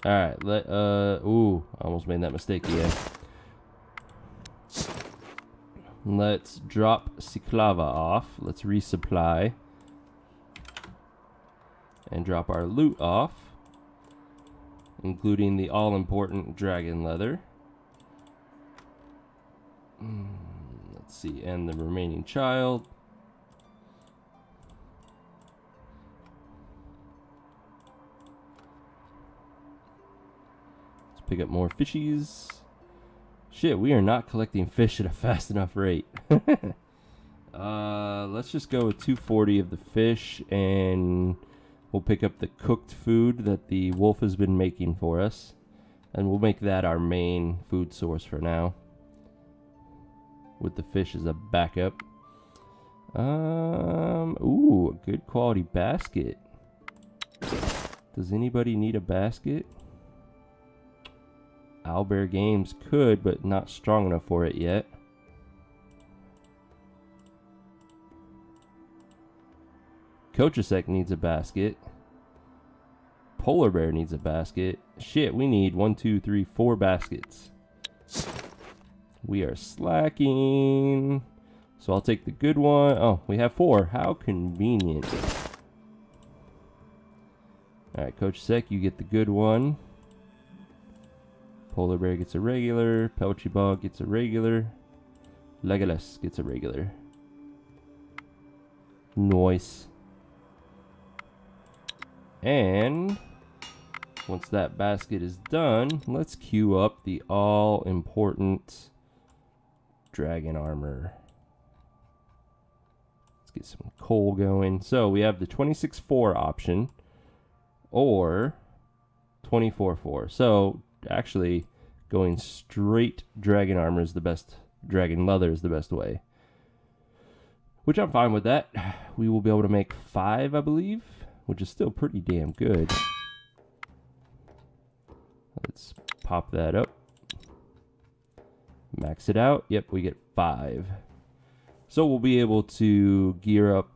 Alright, ooh, I almost made that mistake again. Let's drop Siklava off. Let's resupply. And drop our loot off. Including the all-important dragon leather. Let's see, and the remaining child. Let's pick up more fishies. Shit, we are not collecting fish at a fast enough rate. Let's just go with 240 of the fish, and we'll pick up the cooked food that the wolf has been making for us. And we'll make that our main food source for now, with the fish as a backup. Ooh, a good quality basket. Does anybody need a basket? Owlbear Games could, but not strong enough for it yet. Kochasek needs a basket. Polar Bear needs a basket. Shit, we need 1, 2, 3, 4 baskets. We are slacking. So I'll take the good one. Oh, we have 4. How convenient. Alright, Coach Sek, you get the good one. Polar Bear gets a regular. Pelchy Bog gets a regular. Legolas gets a regular. Nice. And once that basket is done, let's queue up the all-important dragon armor. Let's get some coal going. So we have the 26.4 option or 24.4. So actually going straight dragon armor is the best. Dragon leather is the best way, which I'm fine with that. We will be able to make 5, I believe, which is still pretty damn good. Let's pop that up. Max it out. Yep, we get 5. So we'll be able to gear up.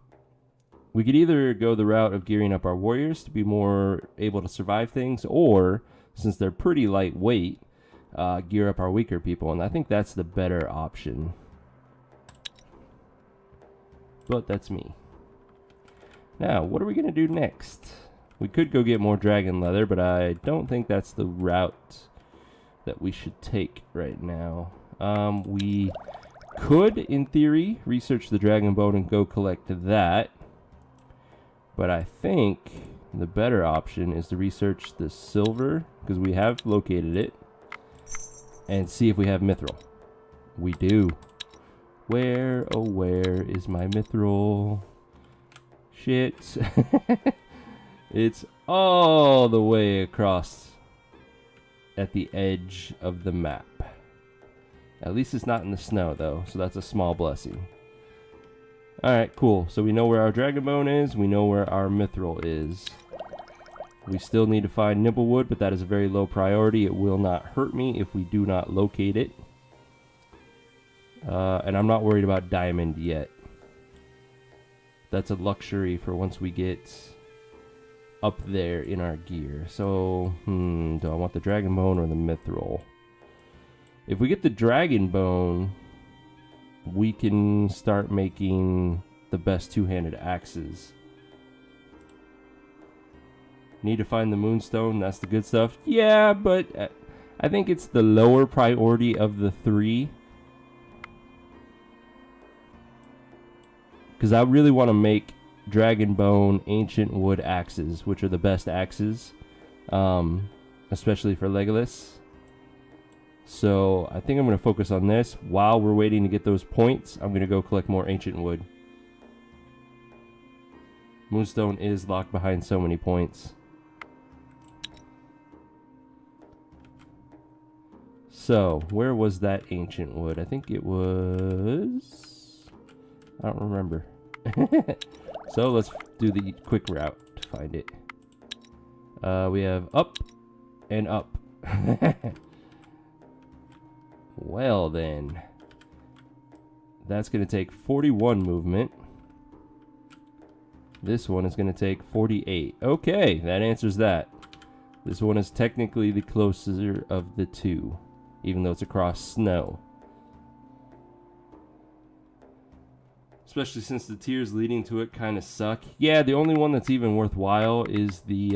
We could either go the route of gearing up our warriors to be more able to survive things, or, since they're pretty lightweight, gear up our weaker people, and I think that's the better option. But that's me. Now, what are we going to do next? We could go get more dragon leather, but I don't think that's the route that we should take right now. We could, in theory, research the dragon bone and go collect that. But I think the better option is to research the silver, because we have located it, and see if we have mithril. We do. Where, oh where is my mithril? Shit. It's all the way across at the edge of the map. At least it's not in the snow though, so that's a small blessing. Alright, cool. So we know where our dragon bone is, we know where our mithril is. We still need to find nibblewood, but that is a very low priority. It will not hurt me if we do not locate it. And I'm not worried about diamond yet. That's a luxury for once we get up there in our gear. So, do I want the dragon bone or the mithril? If we get the dragon bone, we can start making the best two-handed axes. Need to find the moonstone, that's the good stuff. Yeah, but I think it's the lower priority of the 3. Because I really want to make dragon bone ancient wood axes, which are the best axes, especially for Legolas. So I think I'm going to focus on this. While we're waiting to get those points, I'm going to go collect more ancient wood. Moonstone is locked behind so many points. So, where was that ancient wood? I think it was... I don't remember. So, let's do the quick route to find it. We have up and up. Well then. That's going to take 41 movement. This one is going to take 48. Okay, that answers that. This one is technically the closer of the 2, even though it's across snow. Especially since the tiers leading to it kind of suck. Yeah, the only one that's even worthwhile is the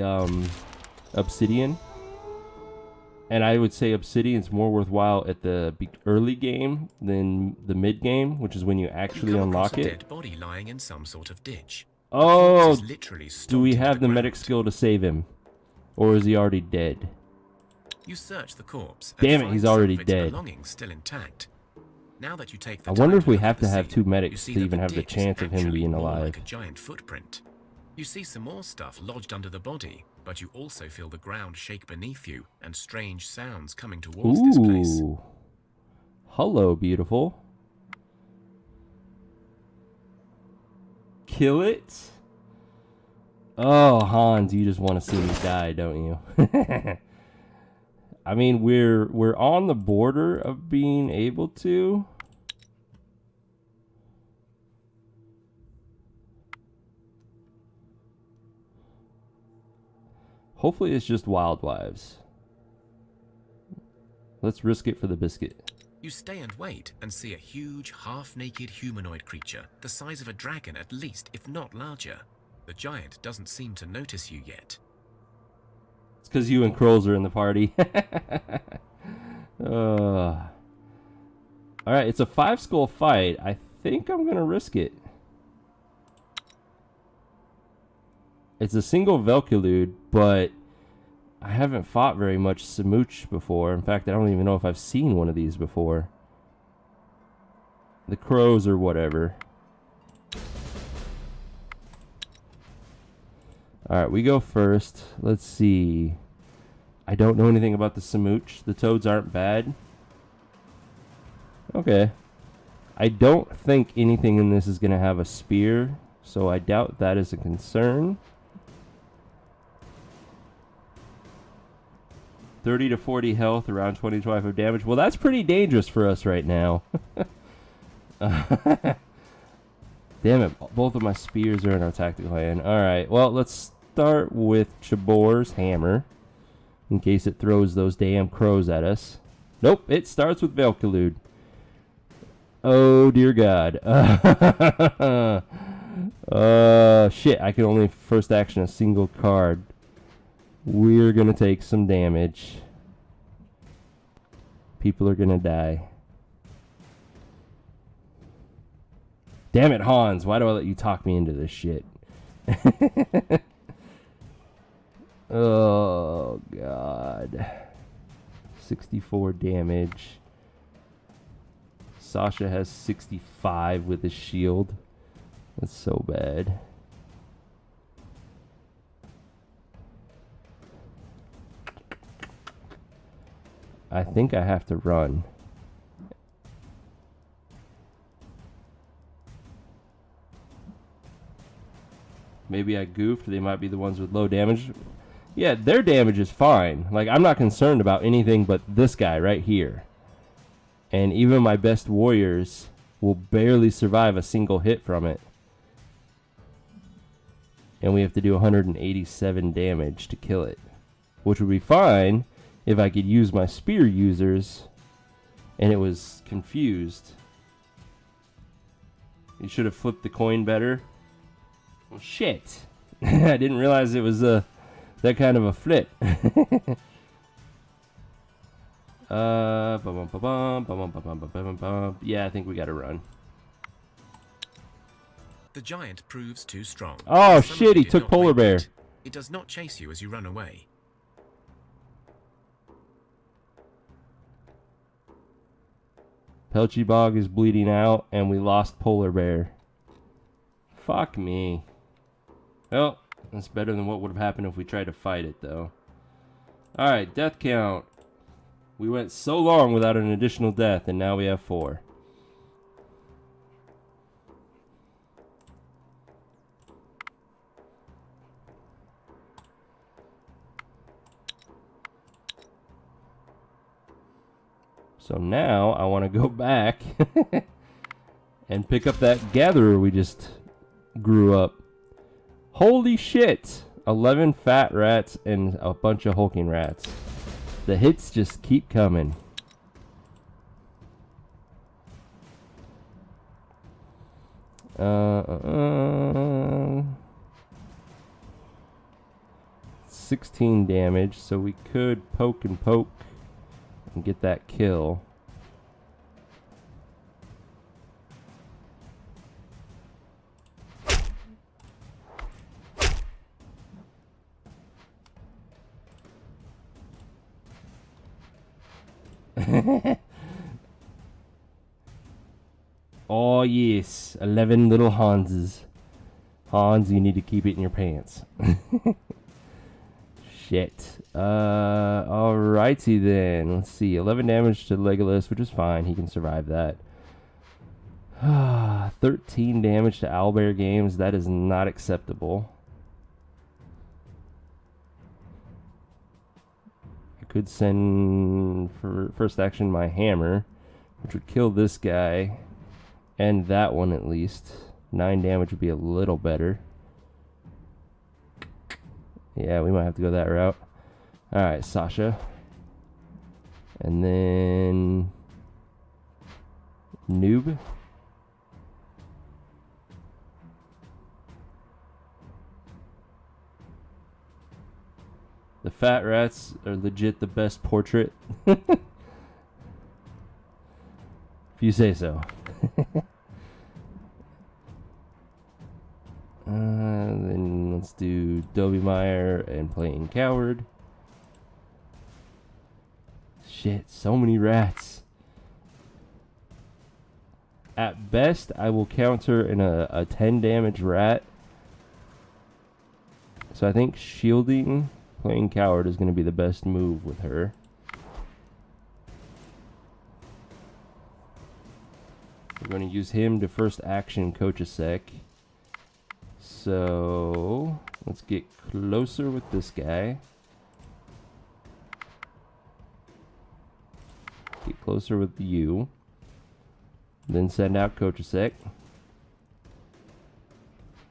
obsidian. And I would say obsidian's more worthwhile at the early game than the mid game, which is when you actually unlock it. Dead body lying in some sort of ditch. Oh, do we have the medic skill to save him? Or is he already dead? You search the corpse. Damn it, he's already dead. Belongings still intact. Now that you take the I wonder time if we to have look to at the have scene, 2 medics you to see even that have the ditch is chance of him actually being more alive. like a giant footprint. You see some more stuff lodged under the body, but you also feel the ground shake beneath you and strange sounds coming towards this place. Ooh. Hello, beautiful. Kill it? Oh, Hans, you just want to see me die, don't you? I mean, we're on the border of being able to. Hopefully it's just wild wives. Let's risk it for the biscuit. You stay and wait and see a huge, half-naked humanoid creature, the size of a dragon at least, if not larger. The giant doesn't seem to notice you yet. It's because you and Krolls are in the party. Alright, it's a 5-skull fight. I think I'm going to risk it. It's a single Velkelude, but I haven't fought very much Samooch before. In fact, I don't even know if I've seen one of these before. The crows or whatever. Alright, we go first. Let's see. I don't know anything about the Samooch. The toads aren't bad. Okay. I don't think anything in this is going to have a spear, so I doubt that is a concern. 30 to 40 health, around 20 to 25 damage. Well, that's pretty dangerous for us right now. Damn it, both of my spears are in our tactical hand. Alright, well, let's start with Chabor's hammer, in case it throws those damn crows at us. Nope, it starts with Velkalude. Oh, dear God. Shit, I can only first action a single card. We're gonna take some damage. People are gonna die. Damn it, Hans. Why do I let you talk me into this shit? Oh, God. 64 damage. Sasha has 65 with his shield. That's so bad. I think I have to run. Maybe I goofed. They might be the ones with low damage. Yeah, their damage is fine. Like, I'm not concerned about anything but this guy right here. And even my best warriors will barely survive a single hit from it. And we have to do 187 damage to kill it. Which would be fine if I could use my spear users and it was confused. You should have flipped the coin better. Well, shit. I didn't realize it was that kind of a flip. Yeah, I think we gotta run. The giant proves too strong. Oh Some shit, of you he did took not Polar wait Bear. it. It does not chase you as you run away. Pelchy Bog is bleeding out, and we lost Polar Bear. Fuck me. Well, that's better than what would have happened if we tried to fight it, though. Alright, death count. We went so long without an additional death, and now we have 4. So now I want to go back and pick up that gatherer we just grew up. Holy shit! 11 fat rats and a bunch of hulking rats. The hits just keep coming. Uh, 16 damage, so we could poke and poke and get that kill. Oh yes, 11 little Hanses. Hans, you need to keep it in your pants. Shit. Alrighty then. Let's see. 11 damage to Legolas, which is fine. He can survive that. 13 damage to Owlbear Games. That is not acceptable. I could send for first action my hammer, which would kill this guy. And that one at least. 9 damage would be a little better. Yeah, we might have to go that route. Alright, Sasha. And then... Noob. The fat rats are legit the best portrait. If you say so. Then let's do Dobie Meyer and playing Coward. Shit, so many rats. At best, I will counter in a 10 damage rat. So I think shielding, playing Coward is going to be the best move with her. We're going to use him to first action coach a sec. So let's get closer with this guy. closer with you. Then send out Kochasek.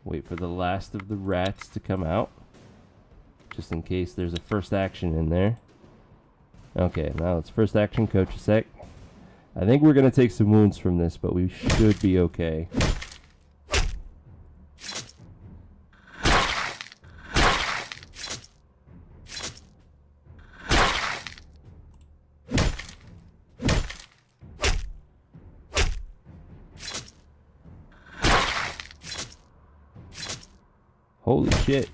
Wait for the last of the rats to come out. Just in case there's a first action in there. Okay, now it's first action Kochasek. I think we're going to take some wounds from this, but we should be okay. Holy shit.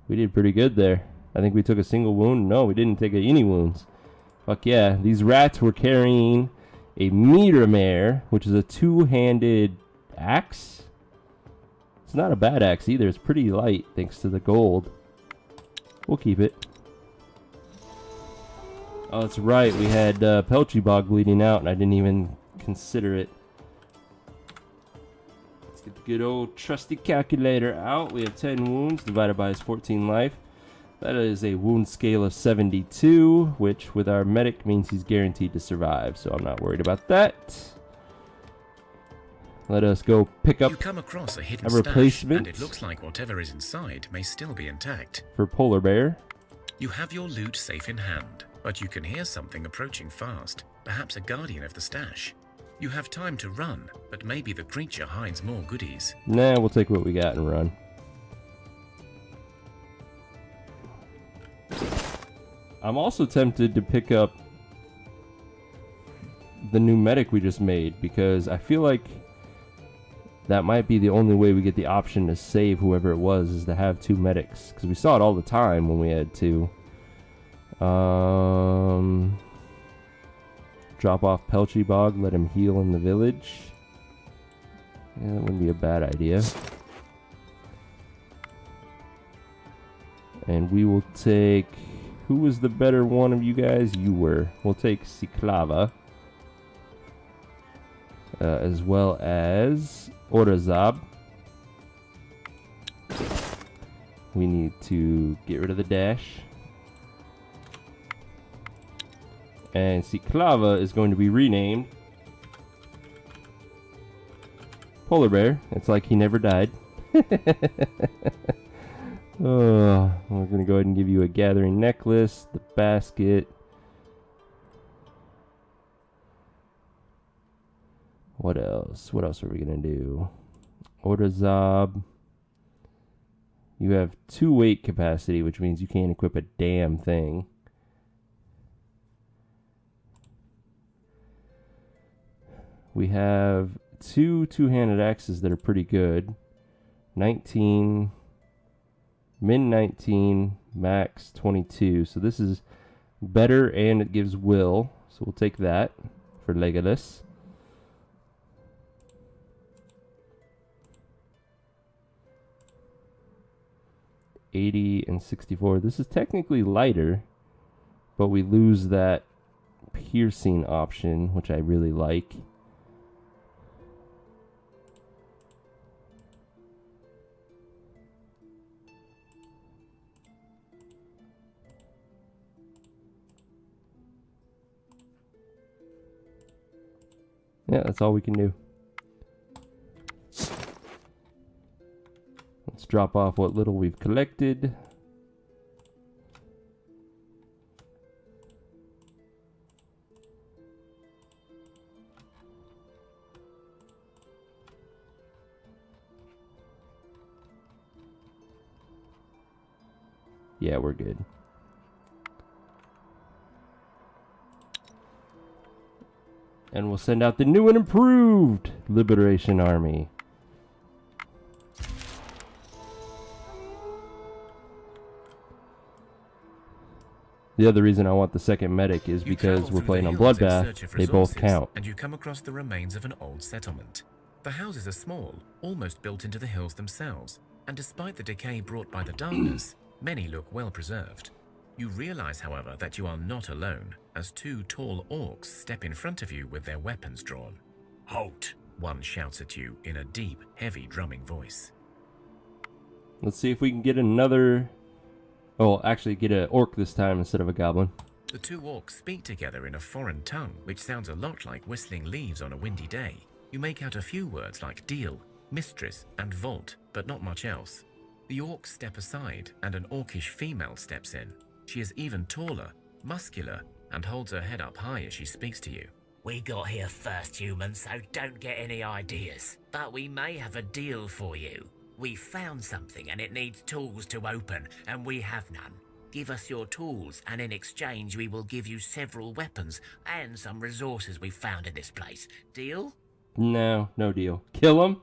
We did pretty good there. I think we took a single wound. No, we didn't take any wounds. Fuck yeah. These rats were carrying a Metermare, which is a two-handed axe. It's not a bad axe either. It's pretty light thanks to the gold. We'll keep it. Oh, that's right. We had Pelchybog bleeding out, and I didn't even consider it. Let's get the good old trusty calculator out. We have 10 wounds divided by his 14 life. That is a wound scale of 72, which with our medic means he's guaranteed to survive, so I'm not worried about that. Let us go pick up you come across a hidden replacement. Stash, and it looks like whatever is inside may still be intact. For Polar Bear. You have your loot safe in hand, but you can hear something approaching fast, perhaps a guardian of the stash. You have time to run, but maybe the creature hides more goodies. Nah, we'll take what we got and run. I'm also tempted to pick up the new medic we just made, because I feel like that might be the only way we get the option to save whoever it was, is to have two medics, because we saw it all the time when we had two. Drop off Pelchybog, let him heal in the village. Yeah, that wouldn't be a bad idea. And we will take... Who was the better one of you guys? You were. We'll take Siklava. As well as Orazab. We need to get rid of the dash. And Siklava is going to be renamed Polar Bear. It's like he never died. We're going to go ahead and give you a gathering necklace, the basket. What else? What else are we going to do? Orazab. You have 2 weight capacity, which means you can't equip a damn thing. We have 2 two-handed axes that are pretty good. 19... Min 19, max 22. So this is better and it gives will. So we'll take that for Legolas. $80 and 64. This is technically lighter, but we lose that piercing option, which I really like. Yeah, that's all we can do. Let's drop off what little we've collected. Yeah, we're good. And we'll send out the new and improved Liberation Army. The other reason I want the second medic is because we're playing on Bloodbath. They both count. And you come across the remains of an old settlement. The houses are small, almost built into the hills themselves, and despite the decay brought by the darkness, many look well preserved. You realize, however, that you are not alone, as 2 tall orcs step in front of you with their weapons drawn. Halt! One shouts at you in a deep, heavy drumming voice. Let's see if we can get another... Oh, actually get an orc this time instead of a goblin. The two orcs speak together in a foreign tongue, which sounds a lot like whistling leaves on a windy day. You make out a few words like deal, mistress, and vault, but not much else. The orcs step aside, and an orcish female steps in. She is even taller, muscular, and holds her head up high as she speaks to you. We got here first, human, so don't get any ideas. But we may have a deal for you. We found something and it needs tools to open, and we have none. Give us your tools, and in exchange we will give you several weapons and some resources we found in this place. Deal? No, no deal. Kill him?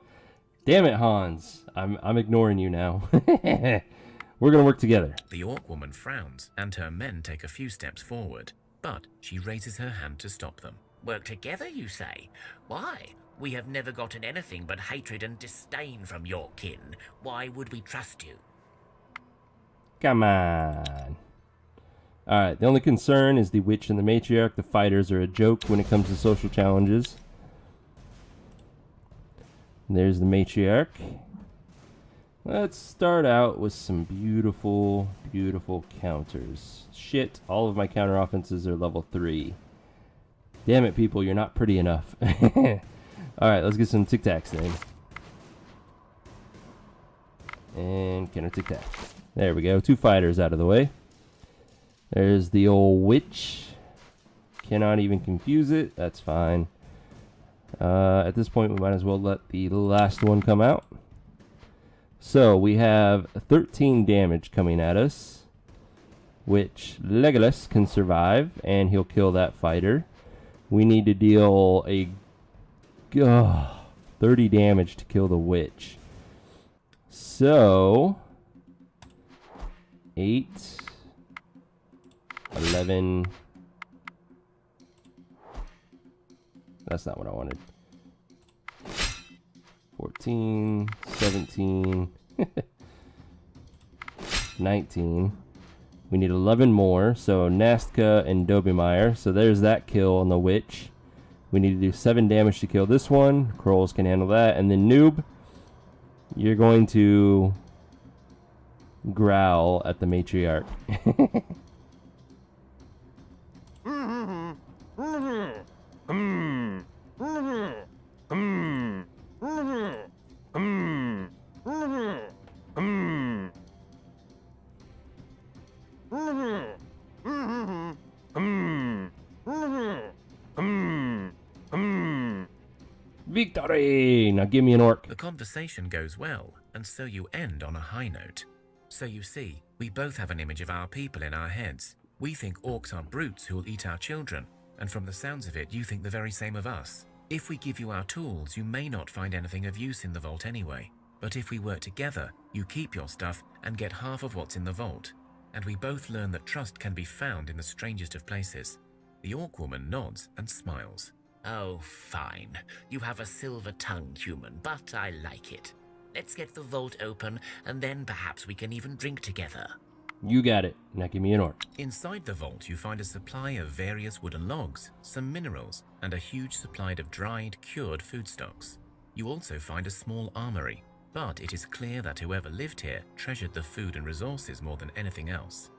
Damn it, Hans. I'm ignoring you now. We're gonna work together. The orc woman frowns, and her men take a few steps forward, but she raises her hand to stop them. Work together, you say? Why? We have never gotten anything but hatred and disdain from your kin. Why would we trust you? Come on. Alright, the only concern is the witch and the matriarch. The fighters are a joke when it comes to social challenges. There's the matriarch. Let's start out with some beautiful, beautiful counters. Shit, all of my counter offenses are level 3. Damn it, people, you're not pretty enough. Alright, let's get some tic-tacs then. And counter tic-tac. There we go, 2 fighters out of the way. There's the old witch. Cannot even confuse it, that's fine. At this point, we might as well let the last one come out. So, we have 13 damage coming at us, which Legolas can survive, and he'll kill that fighter. We need to deal a 30 damage to kill the witch. So, 8, 11... That's not what I wanted. 14, 17, 19. We need 11 more. So Nastka and Dobemeyer. So there's that kill on the witch. We need to do 7 damage to kill this one. Krolls can handle that. And then Noob, you're going to growl at the matriarch. Victory! Now give me an orc. The conversation goes well, and so you end on a high note. So you see, we both have an image of our people in our heads. We think orcs are brutes who will eat our children, and from the sounds of it, you think the very same of us. If we give you our tools, you may not find anything of use in the vault anyway. But if we work together, you keep your stuff and get half of what's in the vault. And we both learn that trust can be found in the strangest of places. The orc woman nods and smiles. Oh, fine. You have a silver tongue, human, but I like it. Let's get the vault open, and then perhaps we can even drink together. You got it. Now give me an orc. Inside the vault, you find a supply of various wooden logs, some minerals, and a huge supply of dried, cured foodstuffs. You also find a small armory, but it is clear that whoever lived here treasured the food and resources more than anything else.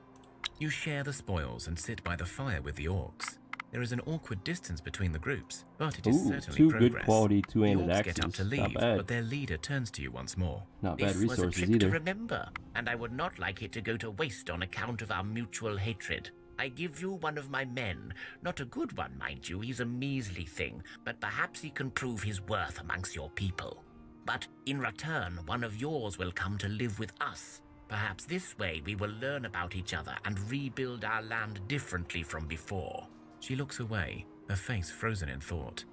You share the spoils and sit by the fire with the orcs. There is an awkward distance between the groups, but it is certainly 2 progress. good quality two-handed the orcs axes. get up to Not leave, bad. but their leader turns to you once more. Not bad This was a resources trick either. to remember, and I would not like it to go to waste on account of our mutual hatred. I give you one of my men. Not a good one, mind you. He's a measly thing, but perhaps he can prove his worth amongst your people. But in return, one of yours will come to live with us. Perhaps this way we will learn about each other and rebuild our land differently from before. She looks away, her face frozen in thought.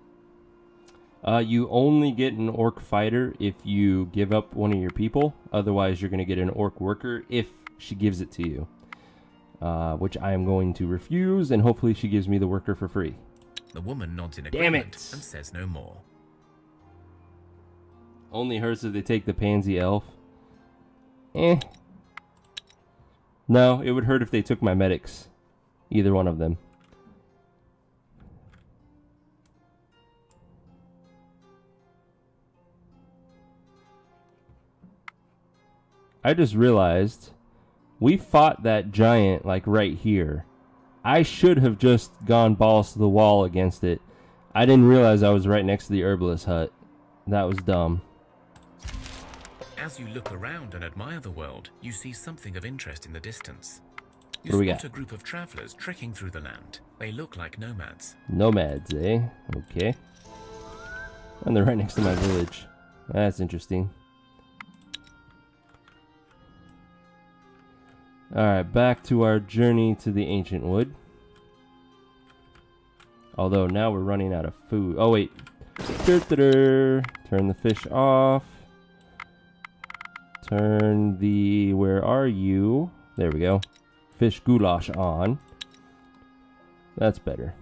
You only get an orc fighter if you give up one of your people. Otherwise, you're going to get an orc worker if she gives it to you. Which I am going to refuse, and hopefully she gives me the worker for free. The woman nods in Damn agreement it. and says no more. Only hurts if they take the pansy elf. No, it would hurt if they took my medics. Either one of them. I just realized we fought that giant like right here, I should have just gone balls to the wall against it. I didn't realize I was right next to the herbalist hut. That was dumb. As you look around and admire the world, you see something of interest in the distance. You What do we spot got? a group of travelers trekking through the land. They look like nomads. Nomads, eh? Okay. And they're right next to my village. That's interesting. Alright, back to our journey to the ancient wood. Although now we're running out of food. Oh, wait. Turn the fish off. Turn the... Where are you? There we go. Fish goulash on. That's better.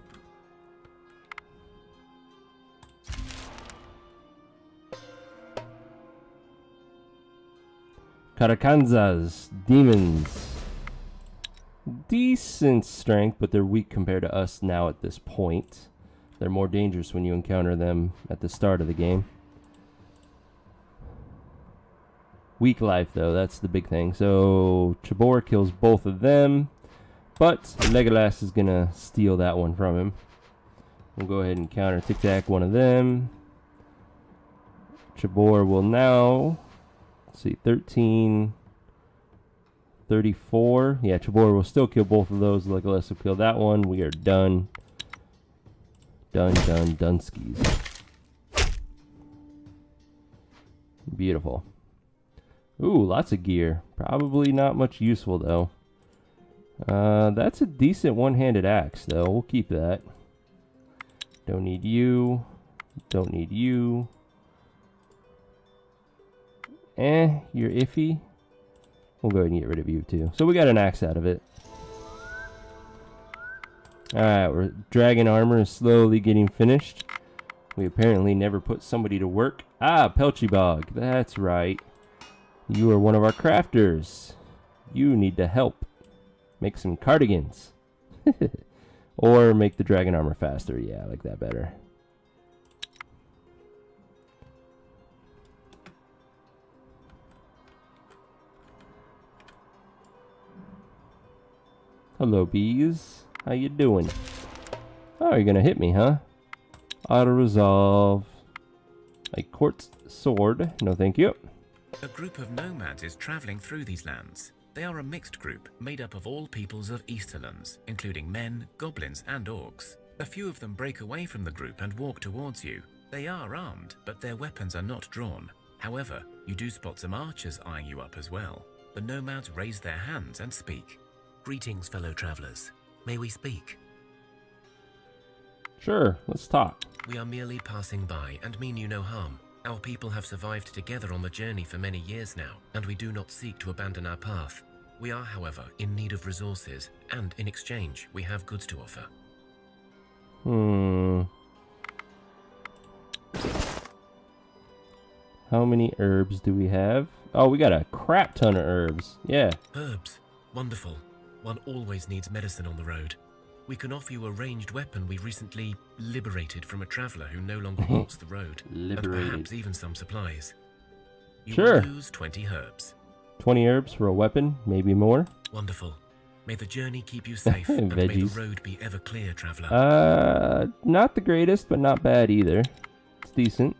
Karakanzas, demons. Decent strength, but they're weak compared to us now at this point. They're more dangerous when you encounter them at the start of the game. Weak life, though, that's the big thing. So, Chabor kills both of them, but Legolas is going to steal that one from him. We'll go ahead and counter Tic-Tac one of them. Chabor will now... Let's see, 13... 34. Yeah, Chabor will still kill both of those. Legolas will kill that one. We are done. Done skis. Beautiful. Ooh, lots of gear. Probably not much useful, though. That's a decent one-handed axe, though. We'll keep that. Don't need you. Don't need you. You're iffy. We'll go ahead and get rid of you, too. So we got an axe out of it. Alright, dragon armor is slowly getting finished. We apparently never put somebody to work. Ah, Pelchybog. That's right. You are one of our crafters. You need to help. Make some cardigans. Or make the dragon armor faster. Yeah, I like that better. Hello, bees. How you doing? Oh, you're gonna hit me, huh? Auto-resolve. A quartz sword. No, thank you. A group of nomads is traveling through these lands. They are a mixed group made up of all peoples of Easterlands, including men, goblins, and orcs. A few of them break away from the group and walk towards you. They are armed, but their weapons are not drawn. However, you do spot some archers eyeing you up as well. The nomads raise their hands and speak. Greetings, fellow travelers. May we speak? Sure, let's talk. We are merely passing by and mean you no harm. Our people have survived together on the journey for many years now, and we do not seek to abandon our path. We are, however, in need of resources, and in exchange, we have goods to offer. How many herbs do we have? Oh, we got a crap ton of herbs. Yeah. Herbs. Wonderful. One always needs medicine on the road. We can offer you a ranged weapon we recently liberated from a traveler who no longer walks the road. And perhaps even some supplies. You Sure. will lose 20 herbs. 20 herbs for a weapon, maybe more. Wonderful. May the journey keep you safe, and may the Veggies. road be ever clear, traveler. Not the greatest, but not bad either. It's decent.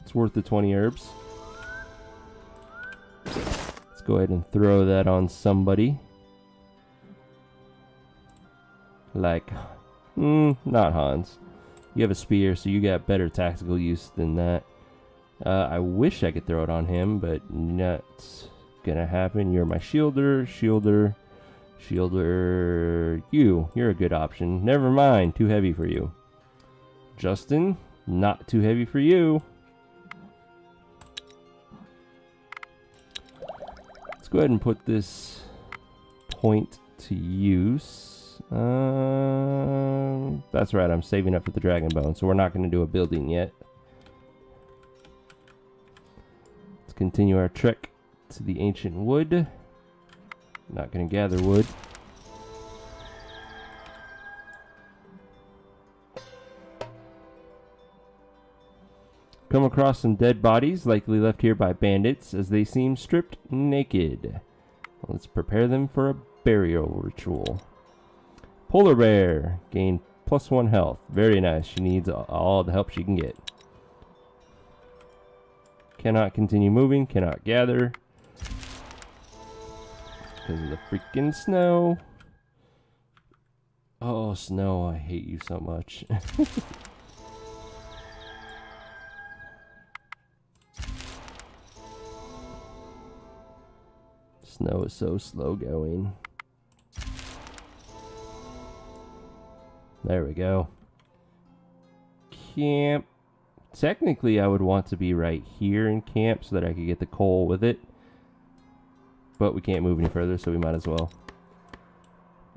It's worth the 20 herbs. Let's go ahead and throw that on somebody. Like, not Hans. You have a spear, so you got better tactical use than that. I wish I could throw it on him, but not gonna happen. You're my shielder. You're a good option. Never mind, too heavy for you. Justin, not too heavy for you. Let's go ahead and put this point to use. That's right, I'm saving up for the dragon bone, so we're not going to do a building yet. Let's continue our trek to the ancient wood. Not going to gather wood. Come across some dead bodies, likely left here by bandits, as they seem stripped naked. Let's prepare them for a burial ritual. Polar bear. Gain +1 health. Very nice. She needs all the help she can get. Cannot continue moving. Cannot gather. Because of the freaking snow. Oh, snow. I hate you so much. Snow is so slow going. There we go. Camp. Technically, I would want to be right here in camp so that I could get the coal with it. But we can't move any further, so we might as well.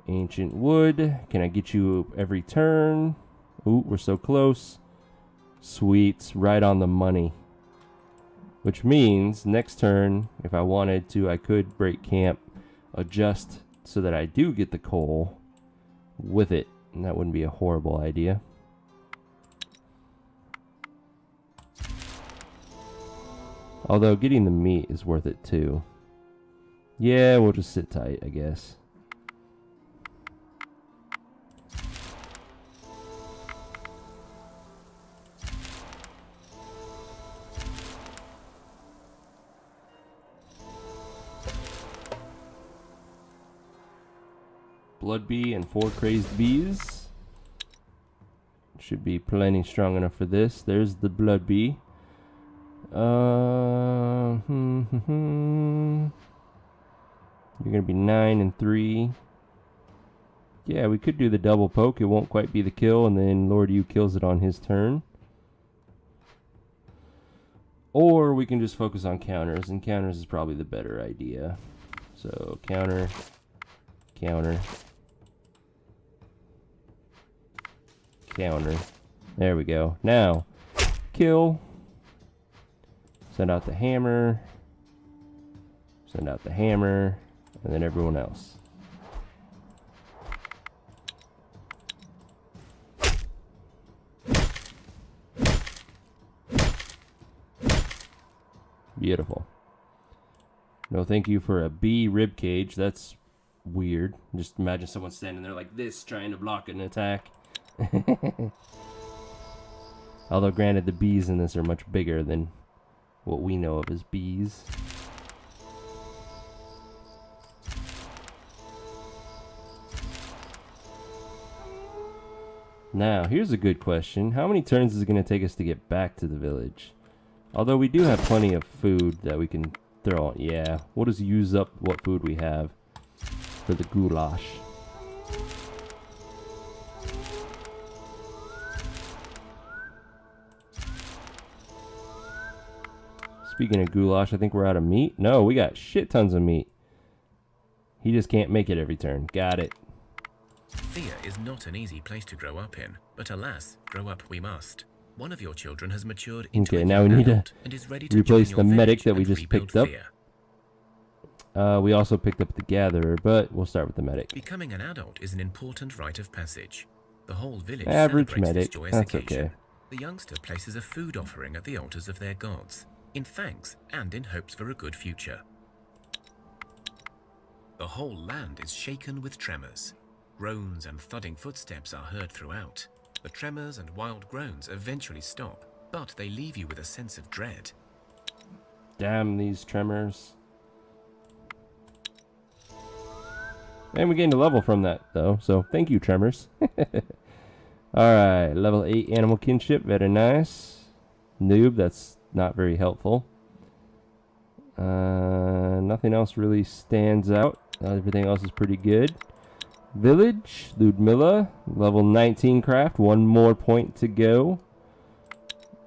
Ancient wood. Can I get you every turn? Ooh, we're so close. Sweet. Right on the money. Which means next turn, if I wanted to, I could break camp, adjust so that I do get the coal with it. And that wouldn't be a horrible idea. Although getting the meat is worth it too. Yeah, we'll just sit tight, I guess. Blood bee and 4 crazed bees. Should be plenty strong enough for this. There's the blood bee. You're gonna be 9 and 3. Yeah, we could do the double poke. It won't quite be the kill, and then Lord U kills it on his turn. Or we can just focus on counters, and counters is probably the better idea. So counter, counter, counter. There we go. Now, kill. Send out the hammer. Send out the hammer. And then everyone else. Beautiful. No thank you for a bee rib cage. That's weird. Just imagine someone standing there like this trying to block an attack. Although granted, the bees in this are much bigger than what we know of as bees. Now, here's a good question. How many turns is it going to take us to get back to the village? Although we do have plenty of food that we can throw on. Yeah, we'll just use up what food we have for the goulash. Speaking of goulash, I think we're out of meat. No, we got shit tons of meat. He just can't make it every turn. Got it. Thea is not an easy place to grow up in, but alas, grow up we must. One of your children has matured into Okay, a now we young need to adult and is ready to replace join the your medic village that we and just rebuild picked up. Thea. We also picked up the gatherer, but we'll start with the medic. Becoming an adult is an important rite of passage. The whole village Average celebrates this medic. joyous That's occasion. okay. The youngster places a food offering at the altars of their gods, in thanks and in hopes for a good future. The whole land is shaken with tremors. Groans and thudding footsteps are heard throughout. The tremors and wild groans eventually stop, but they leave you with a sense of dread. Damn these tremors. And we gained a level from that, though, so thank you, tremors. Alright, level 8 animal kinship, very nice. Noob, that's not very helpful. Nothing else really stands out. Everything else is pretty good. Village, Ludmilla, level 19 craft, 1 more point to go.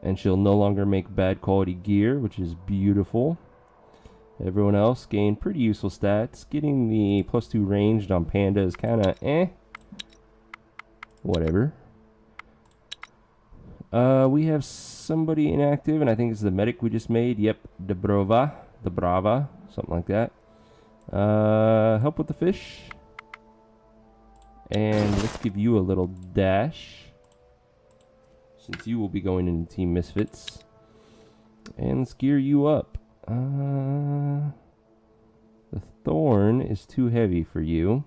And she'll no longer make bad quality gear, which is beautiful. Everyone else gained pretty useful stats. Getting the +2 ranged on Panda is kind of eh. Whatever. We have somebody inactive, and I think it's the medic we just made. Yep, Debrava, something like that. Help with the fish. And let's give you a little dash, since you will be going into Team Misfits. And let's gear you up. The thorn is too heavy for you.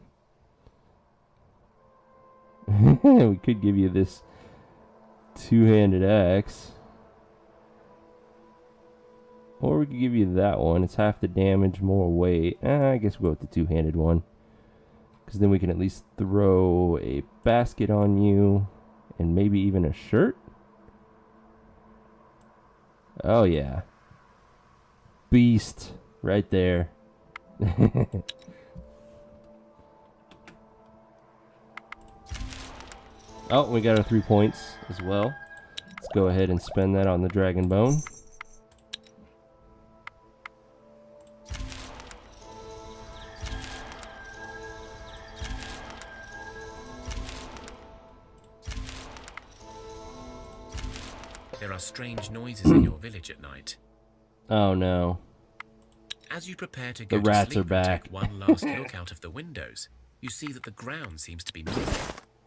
We could give you this two-handed axe. Or we could give you that one. It's half the damage, more weight. I guess we'll go with the two-handed one. Because then we can at least throw a basket on you. And maybe even a shirt. Oh, yeah. Beast. Right there. Oh, we got our 3 points as well. Let's go ahead and spend that on the dragon bone. There are strange noises in your village at night. Oh no. As you prepare to go The rats to sleep are back. and take one last look out of the windows, you see that the ground seems to be moving.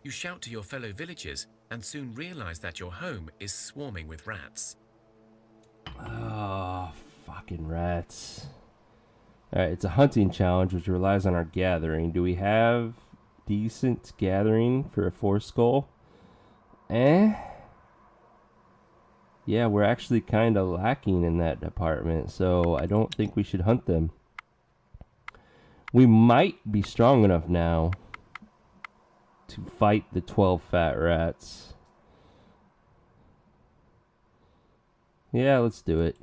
You shout to your fellow villagers and soon realize that your home is swarming with rats. Oh, fucking rats. Alright, it's a hunting challenge which relies on our gathering. Do we have decent gathering for a 4 skull? Yeah, we're actually kind of lacking in that department, so I don't think we should hunt them. We might be strong enough now to fight the 12 fat rats. Yeah, let's do it.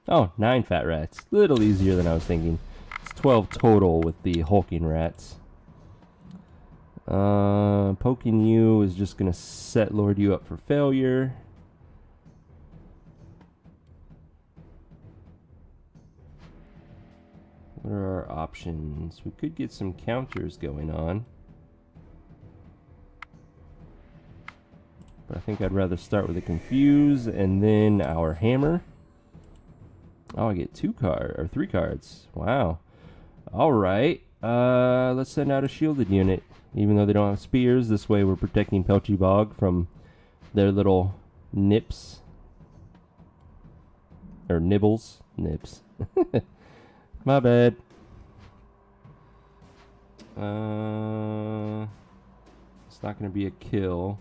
Oh, 9 fat rats. Little easier than I was thinking. It's 12 total with the hulking rats. Poking you is just going to set Lord you up for failure. What are our options? We could get some counters going on. But I think I'd rather start with a confuse and then our hammer. Oh, I get 3 cards. Wow. Alright. Let's send out a shielded unit. Even though they don't have spears, this way we're protecting Pelchy Bog from their little nips. Or nibbles. Nips. My bad. It's not going to be a kill.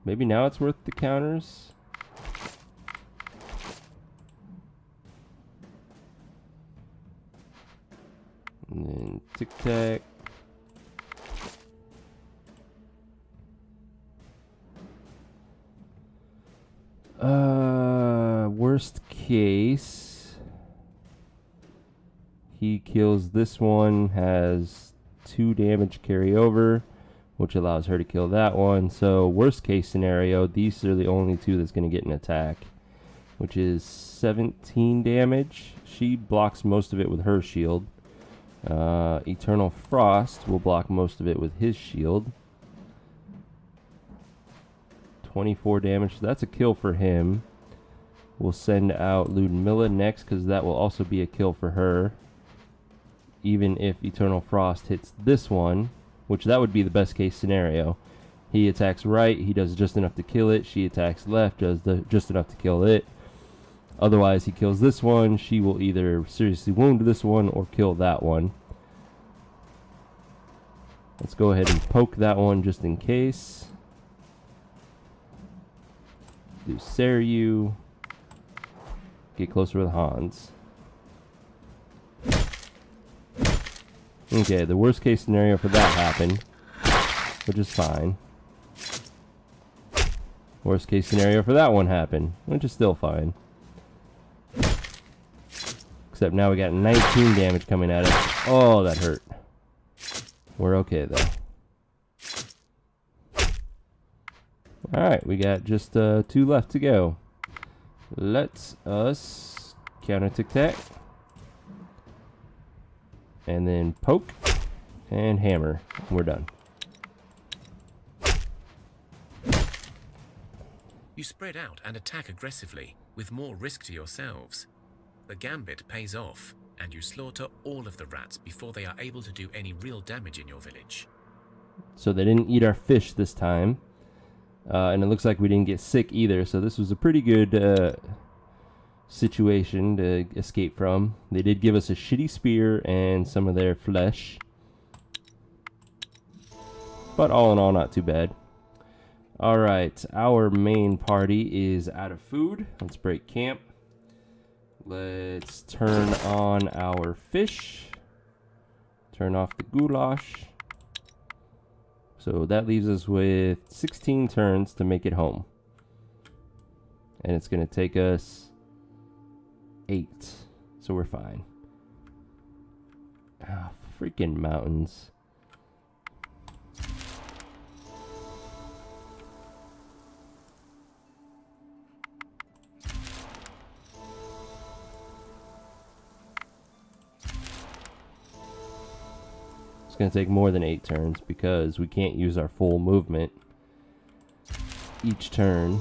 Maybe now it's worth the counters. And then tic-tac. Worst case, he kills this one, has 2 damage carryover, which allows her to kill that one. So worst case scenario, these are the only 2 that's going to get an attack, which is 17 damage. She blocks most of it with her shield. Eternal Frost will block most of it with his shield. 24 damage, so that's a kill for him. We'll send out Ludmilla next, because that will also be a kill for her. Even if Eternal Frost hits this one, which that would be the best case scenario. He attacks right, he does just enough to kill it. She attacks left, does just enough to kill it. Otherwise, he kills this one. She will either seriously wound this one or kill that one. Let's go ahead and poke that one just in case. Do Seryu. Get closer with Hans. Okay, the worst case scenario for that happened, which is fine. Worst case scenario for that one happened, which is still fine. Except now we got 19 damage coming at us. Oh, that hurt. We're okay though. Alright, we got just 2 left to go. Let's us counter tic-tac. And then poke and hammer. We're done. You spread out and attack aggressively, with more risk to yourselves. The gambit pays off, and you slaughter all of the rats before they are able to do any real damage in your village. So they didn't eat our fish this time. And it looks like we didn't get sick either, so this was a pretty good situation to escape from. They did give us a shitty spear and some of their flesh. But all in all, not too bad. Alright, our main party is out of food. Let's break camp. Let's turn on our fish. Turn off the goulash. So that leaves us with 16 turns to make it home. And it's going to take us 8. So we're fine. Ah, freaking mountains. It's going to take more than 8 turns because we can't use our full movement each turn.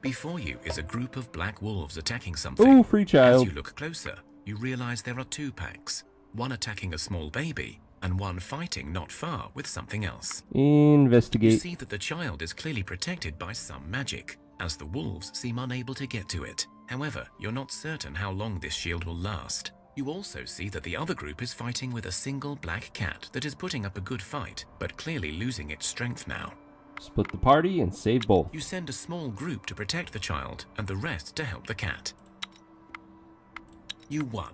Before you is a group of black wolves attacking something. Ooh, free child. As you look closer, you realize there are 2 packs. One attacking a small baby, and one fighting not far with something else. Investigate. You see that the child is clearly protected by some magic, as the wolves seem unable to get to it. However, you're not certain how long this shield will last. You also see that the other group is fighting with a single black cat that is putting up a good fight, but clearly losing its strength now. Split the party and save both. You send a small group to protect the child, and the rest to help the cat. You won.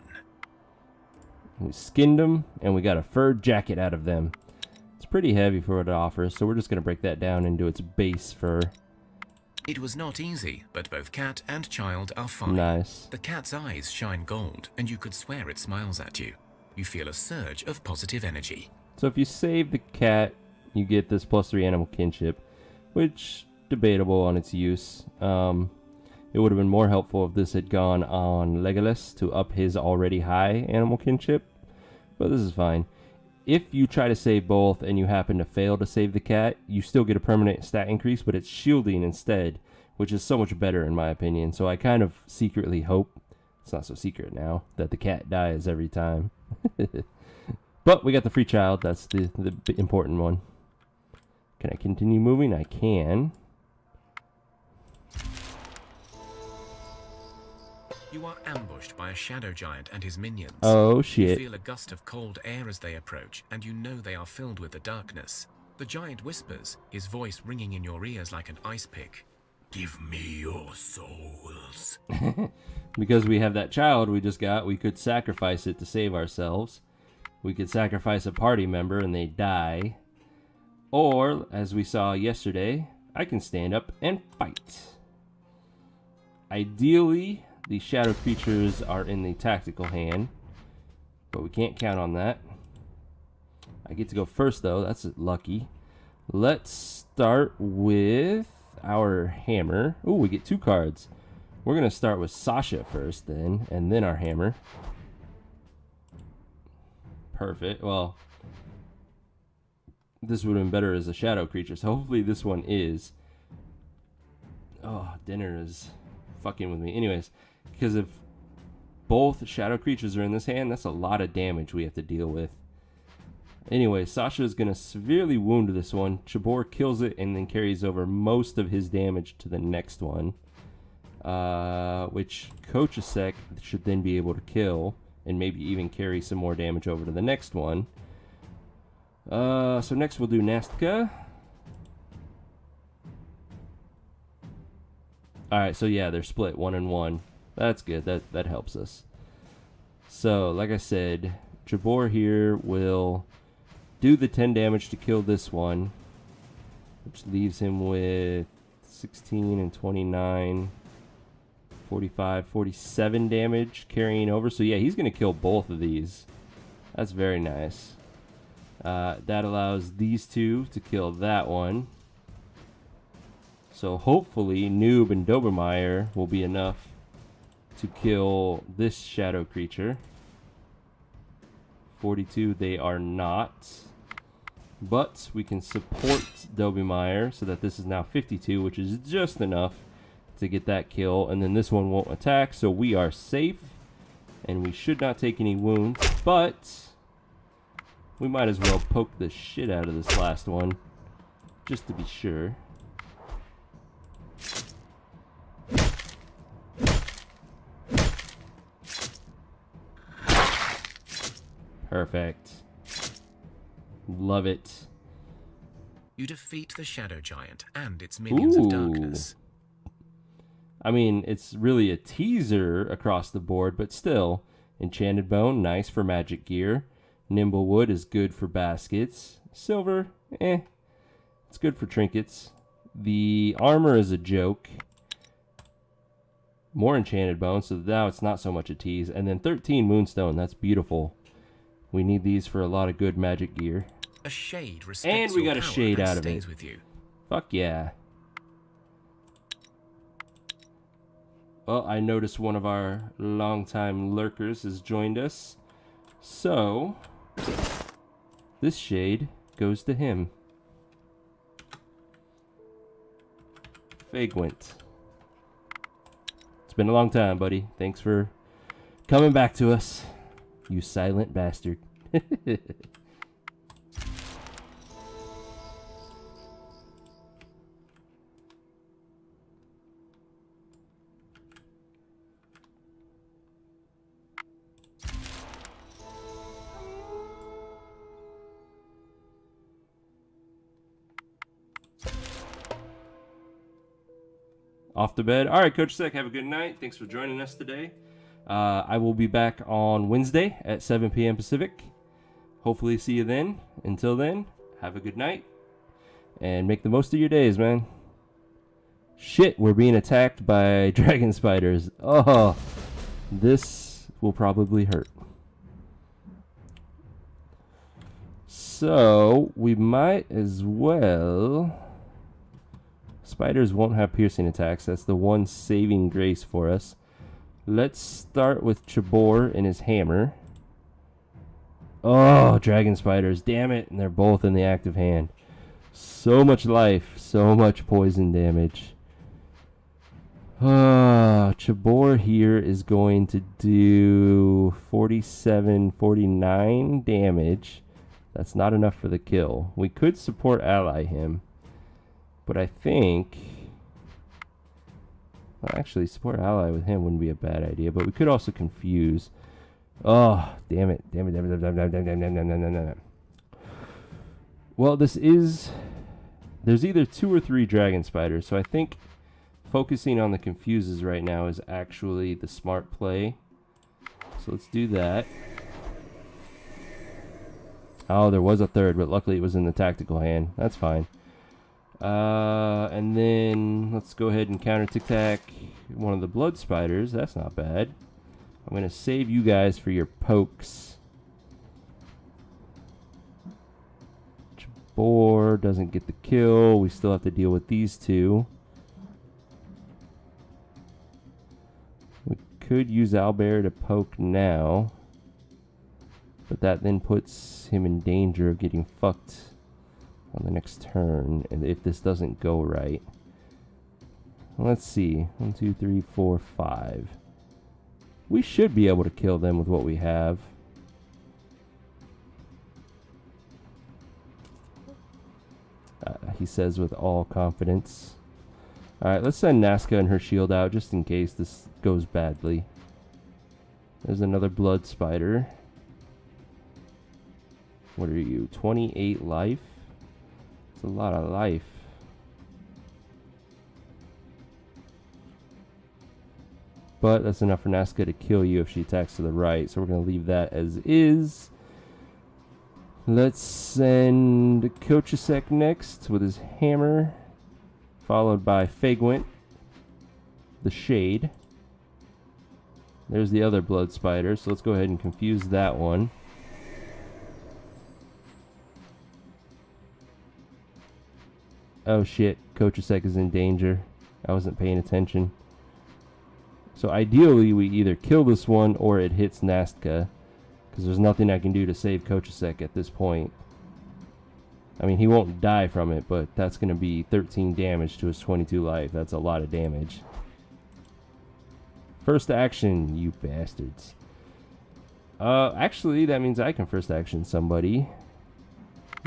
We skinned them, and we got a fur jacket out of them. It's pretty heavy for what it offers, so we're just going to break that down into its base fur. It was not easy, but both cat and child are fine. Nice. The cat's eyes shine gold, and you could swear it smiles at you. You feel a surge of positive energy. So if you save the cat, you get this +3 animal kinship, which debatable on its use. It would have been more helpful if this had gone on Legolas to up his already high animal kinship, but this is fine. If you try to save both and you happen to fail to save the cat, you still get a permanent stat increase, but it's shielding instead, which is so much better in my opinion. So I kind of secretly hope, it's not so secret now, that the cat dies every time. But we got the free child, that's the important one. Can I continue moving? I can. You are ambushed by a shadow giant and his minions. Oh You shit. feel a gust of cold air as they approach, and you know they are filled with the darkness. The giant whispers, his voice ringing in your ears like an ice pick. Give me your souls. Because we have that child we just got, we could sacrifice it to save ourselves. We could sacrifice a party member and they die. Or, as we saw yesterday, I can stand up and fight. Ideally, the shadow creatures are in the tactical hand, but we can't count on that. I get to go first though, that's lucky. Let's start with our hammer. Ooh, we get 2 cards. We're gonna start with Sasha first then, and then our hammer. Perfect, well, this would have been better as a shadow creature, so hopefully this one is. Oh, dinner is fucking with me. Anyways, because if both shadow creatures are in this hand, that's a lot of damage we have to deal with. Anyway, Sasha is going to severely wound this one. Chabor kills it and then carries over most of his damage to the next one. Which Kochasek should then be able to kill and maybe even carry some more damage over to the next one. So next we'll do Nastka. Alright, so yeah, they're split 1 and 1. That's good. That helps us. So, like I said, Jabor here will do the 10 damage to kill this one, which leaves him with 16 and 29, 45, 47 damage carrying over. So yeah, he's going to kill both of these. That's very nice. That allows these 2 to kill that one. So hopefully Noob and Dobermeyer will be enough to kill this shadow creature. 42, they are not. But we can support Dobermeyer so that this is now 52, which is just enough to get that kill. And then this one won't attack, so we are safe. And we should not take any wounds, but we might as well poke the shit out of this last one, just to be sure. Perfect. Love it. You defeat the Shadow Giant and its minions of darkness. I mean, it's really a teaser across the board, but still. Enchanted Bone, nice for magic gear. Nimble Wood is good for baskets. Silver, it's good for trinkets. The armor is a joke. More Enchanted Bone, so now it's not so much a tease. And then 13 Moonstone, that's beautiful. We need these for a lot of good magic gear. A shade respects And we your got a power shade and out of stays it. with you. Fuck yeah. Well, I noticed one of our longtime lurkers has joined us. So, this shade goes to him. Fagwent. It's been a long time, buddy. Thanks for coming back to us, you silent bastard. Off to bed. All right, Coach Sec, have a good night. Thanks for joining us today. I will be back on Wednesday at 7 p.m. Pacific. Hopefully see you then. Until then, have a good night. And make the most of your days, man. Shit, we're being attacked by dragon spiders. Oh, this will probably hurt. So, we might as well... Spiders won't have piercing attacks. That's the one saving grace for us. Let's start with Chabor and his hammer. Oh, dragon spiders. Damn it. And they're both in the active hand. So much life. So much poison damage. Chabor here is going to do 47, 49 damage. That's not enough for the kill. We could support ally him. But I think... Well, actually, support ally with him wouldn't be a bad idea. But we could also confuse. Oh, damn it. Damn it, damn it, damn it, damn it, damn it, damn it. Well, this is... There's either 2 or 3 dragon spiders. So I think focusing on the confuses right now is actually the smart play. So let's do that. Oh, there was a third, but luckily it was in the tactical hand. That's fine. And then let's go ahead and counter-attack one of the blood spiders. That's not bad. I'm going to save you guys for your pokes. Jabor doesn't get the kill. We still have to deal with these two. We could use Owlbear to poke now. But that then puts him in danger of getting fucked on the next turn, and if this doesn't go right. Let's see. 1, 2, 3, 4, 5. We should be able to kill them with what we have. He says with all confidence. Alright, let's send Nazca and her shield out just in case this goes badly. There's another blood spider. What are you? 28 life? It's a lot of life. But that's enough for Nazca to kill you if she attacks to the right. So we're going to leave that as is. Let's send Kochasek next with his hammer. Followed by Fagwent, the Shade. There's the other blood spider. So let's go ahead and confuse that one. Oh shit, Kochasek is in danger. I wasn't paying attention. So ideally we either kill this one or it hits Nazca. Because there's nothing I can do to save Kochasek at this point. I mean, he won't die from it, but that's going to be 13 damage to his 22 life. That's a lot of damage. First action, you bastards. Actually, that means I can first action somebody.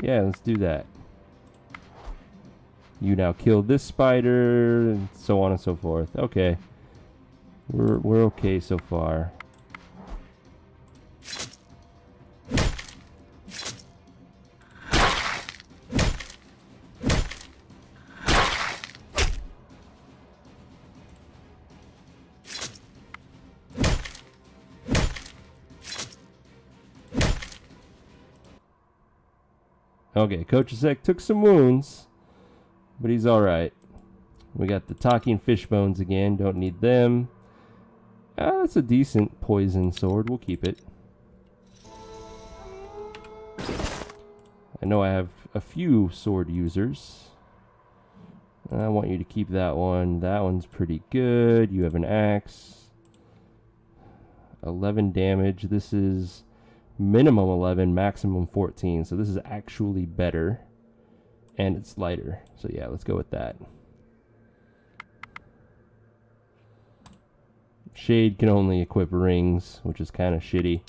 Yeah, let's do that. You now kill this spider, and so on and so forth. Okay. We're okay so far. Okay, Kochasek took some wounds, but he's alright. We got the talking fish bones again. Don't need them. That's a decent poison sword. We'll keep it. I know I have a few sword users. I want you to keep that one. That one's pretty good. You have an axe. 11 damage. This is minimum 11, maximum 14. So this is actually better. And it's lighter. So yeah, let's go with that. Shade can only equip rings, which is kind of shitty.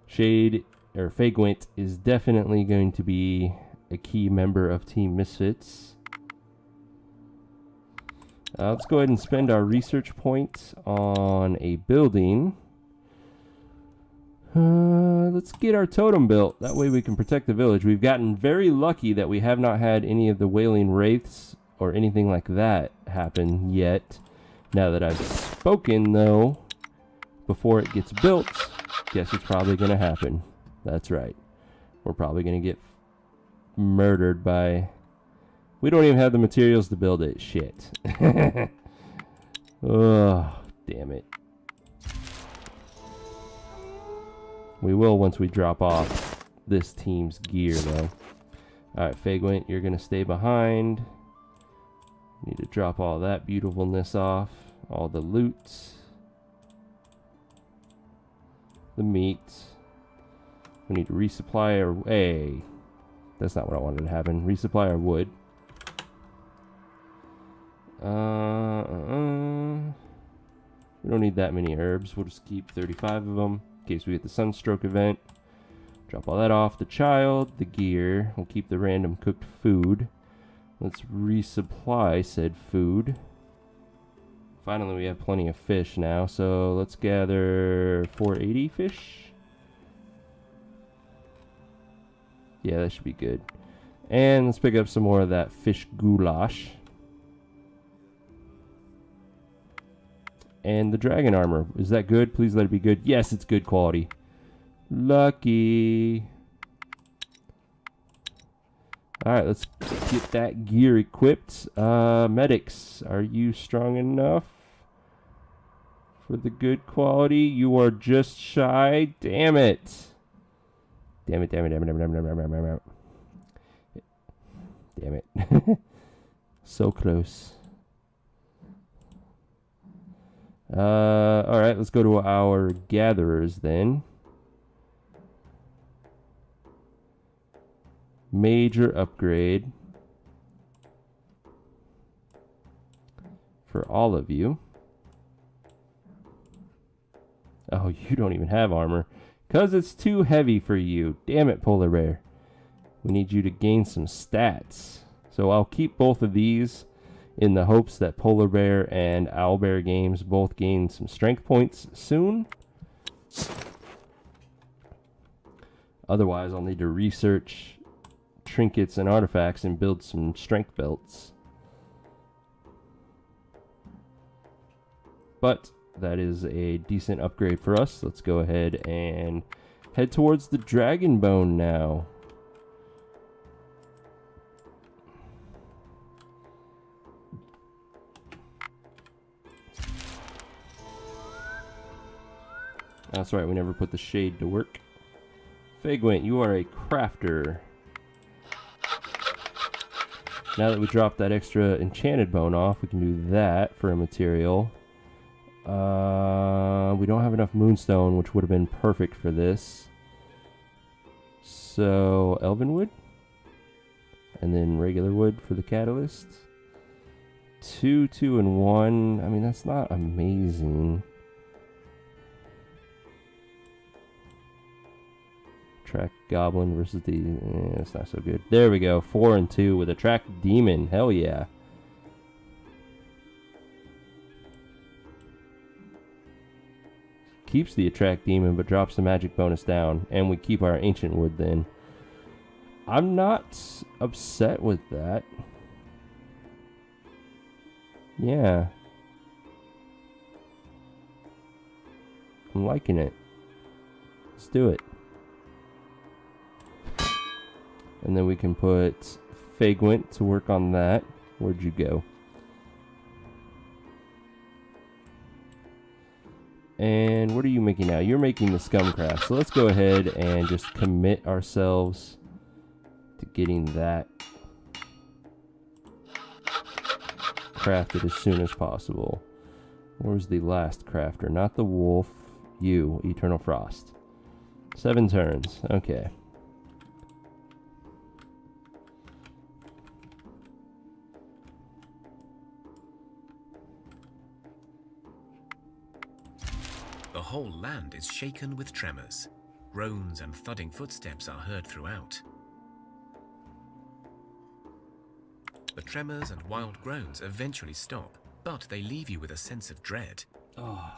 Shade, or Fagwint, is definitely going to be a key member of Team Misfits. Let's go ahead and spend our research points on a building. Let's get our totem built. That way we can protect the village. We've gotten very lucky that we have not had any of the Wailing Wraiths or anything like that happen yet. Now that I've spoken, though, before it gets built, guess it's probably going to happen. That's right. We're probably going to get murdered by... We don't even have the materials to build it. Shit. Oh, damn it. We will once we drop off this team's gear, though. Alright, Fagwint, you're going to stay behind. Need to drop all that beautifulness off. All the loot. The meat. We need to resupply our... Hey, that's not what I wanted to happen. Resupply our wood. We don't need that many herbs. We'll just keep 35 of them in case we get the sunstroke event. Drop all that off. The child, the gear. We'll keep the random cooked food. Let's resupply said food. Finally, we have plenty of fish now, so let's gather 480 fish. Yeah, that should be good. And let's pick up some more of that fish goulash. And the dragon armor. Is that good? Please let it be good. Yes, it's good quality. Lucky. Alright, let's get that gear equipped. Medics, are you strong enough for the good quality? You are just shy. Damn it. Damn it, damn it, damn it, damn it, damn it, damn it, damn it. Damn it. So close. Alright, let's go to our gatherers then. Major upgrade for all of you. Oh, you don't even have armor. Because it's too heavy for you. Damn it, Polar Bear. We need you to gain some stats. So I'll keep both of these in the hopes that Polar Bear and Owlbear Games both gain some strength points soon. Otherwise, I'll need to research trinkets and artifacts and build some strength belts. But that is a decent upgrade for us. Let's go ahead and head towards the dragon bone now. That's right, we never put the shade to work. Fagwint, you are a crafter. Now that we dropped that extra enchanted bone off, we can do that for a material. We don't have enough moonstone, which would have been perfect for this. So, elven wood. And then regular wood for the catalyst. 2, 2, and 1. I mean, that's not amazing. Track goblin versus the... it's not so good. There we go. 4 and 2 with attract demon. Hell yeah. Keeps the attract demon, but drops the magic bonus down. And we keep our ancient wood then. I'm not upset with that. Yeah. I'm liking it. Let's do it. And then we can put Fagwent to work on that. Where'd you go? And what are you making now? You're making the Scumcraft. So let's go ahead and just commit ourselves to getting that crafted as soon as possible. Where's the last crafter? Not the wolf. You, Eternal Frost. 7 turns. Okay. The whole land is shaken with tremors. Groans and thudding footsteps are heard throughout. The tremors and wild groans eventually stop, but they leave you with a sense of dread. Oh,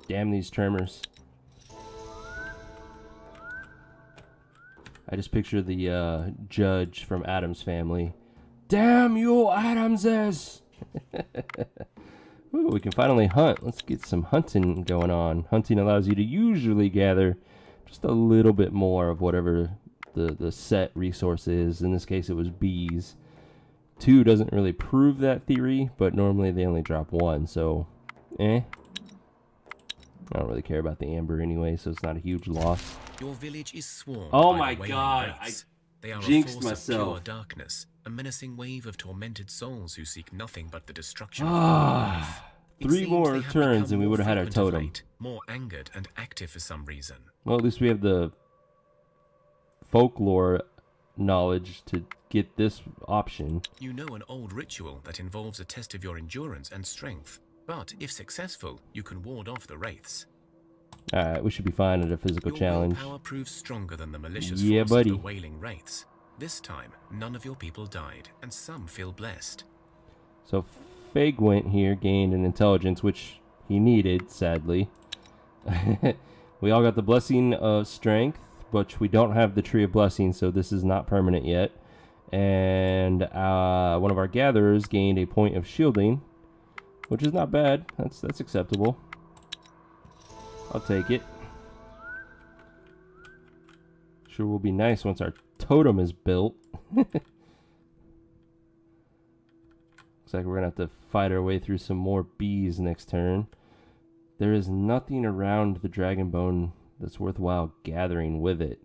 damn these tremors. I just picture the judge from Addams Family. Damn you, Addamses! Ooh, we can finally hunt. Let's get some hunting going on. Hunting allows you to usually gather just a little bit more of whatever the set resource is. In this case, it was bees. 2 doesn't really prove that theory, but normally they only drop 1, so I don't really care about the amber anyway, so it's not a huge loss. Your village is swarmed Oh by my the wailing God, wraiths. They are jinxed a force myself. of pure darkness, a menacing wave of tormented souls who seek nothing but the destruction of all life. It 3 seems more they have turns become and we more would have had our frequent of totem. late, more angered and active for some reason. Well, at least we have the folklore knowledge to get this option. You know an old ritual that involves a test of your endurance and strength, but if successful, you can ward off the wraiths. Alright, we should be fine at a physical Your challenge. willpower proves stronger than the malicious Yeah, force buddy. of the wailing wraiths. This time, none of your people died, and some feel blessed. So Fagwent here gained an intelligence, which he needed, sadly. We all got the blessing of strength, but we don't have the tree of blessing, so this is not permanent yet. And one of our gatherers gained a point of shielding, which is not bad. That's acceptable. I'll take it. Sure will be nice once our totem is built. Looks like we're gonna have to fight our way through some more bees next turn. There is nothing around the dragon bone that's worthwhile gathering with it.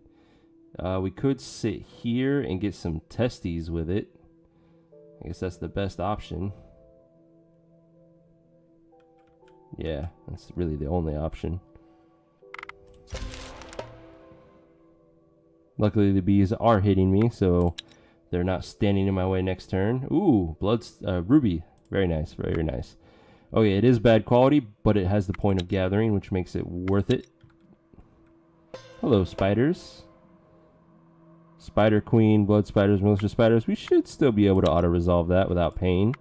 We could sit here and get some testes with it. I guess that's the best option. Yeah, that's really the only option. Luckily the bees are hitting me, so they're not standing in my way next turn. Ooh, ruby. Very nice, very nice. Okay, it is bad quality, but it has the point of gathering, which makes it worth it. Hello, spiders. Spider Queen, blood spiders, militia spiders. We should still be able to auto-resolve that without pain.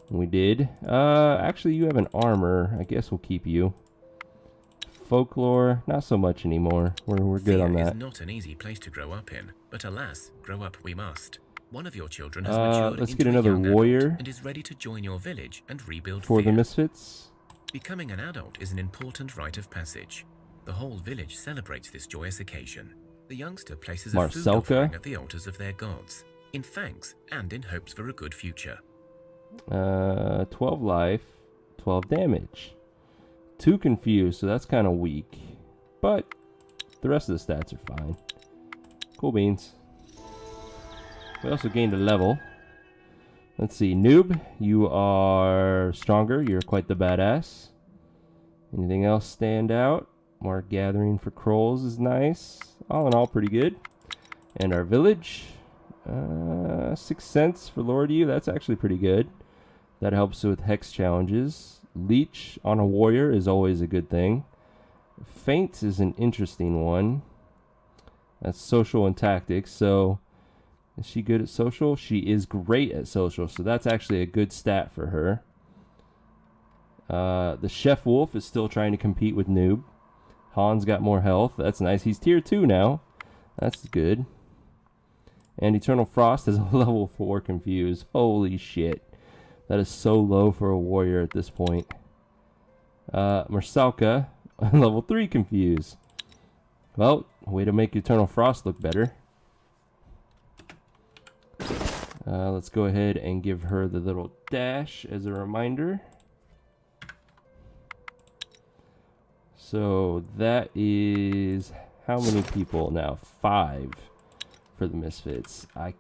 We did. Actually, you have an armor. I guess we'll keep you. Folklore, not so much anymore. We're good on Thea that. is not an easy place to grow up in, but alas, grow up we must. One of your children has matured Let's into get a another young adult warrior and is ready to join your village and rebuild for the Thea. misfits. Becoming an adult is an important rite of passage. The whole village celebrates this joyous occasion. The youngster places a food Marcelka. offering at the altars of their gods, in thanks and in hopes for a good future. 12 life, 12 damage. 2 confused, so that's kind of weak. But the rest of the stats are fine. Cool beans. We also gained a level. Let's see, noob, you are stronger. You're quite the badass. Anything else stand out? More gathering for Krolls is nice. All in all, pretty good. And our village, 6 cents for Lord U. That's actually pretty good. That helps with hex challenges. Leech on a warrior is always a good thing. Feint is an interesting one. That's social and tactics. So, is she good at social? She is great at social. So that's actually a good stat for her. The Chef Wolf is still trying to compete with Noob. Han's got more health. That's nice. He's tier 2 now. That's good. And Eternal Frost is a level 4 confused. Holy shit. That is so low for a warrior at this point. Marcelka, level 3 confused. Well, way to make Eternal Frost look better. Let's go ahead and give her the little dash as a reminder. So that is how many people now? 5 for the Misfits. I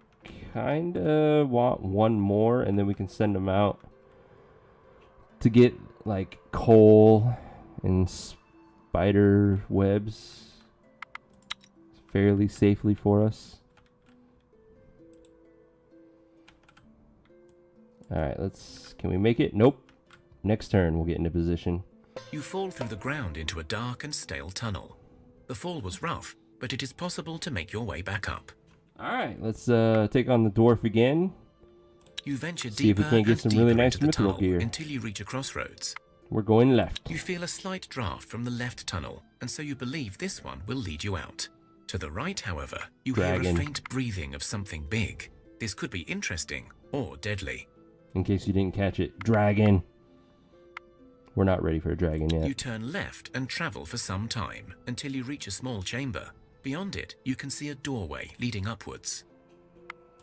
kind of want one more, and then we can send them out to get like coal and spider webs fairly safely for us. Alright, can we make it? Nope. Next turn we'll get into position. You fall through the ground into a dark and stale tunnel. The fall was rough, but it is possible to make your way back up. Alright, let's take on the dwarf again. You venture See if we deeper can't get and some deeper really nice into the mithril tunnel gear. until you reach a crossroads. We're going left. You feel a slight draft from the left tunnel, and so you believe this one will lead you out. To the right, however, you hear a faint breathing of something big. This could be interesting or deadly. In case you didn't catch it, dragon. We're not ready for a dragon yet. You turn left and travel for some time until you reach a small chamber. Beyond it, you can see a doorway leading upwards.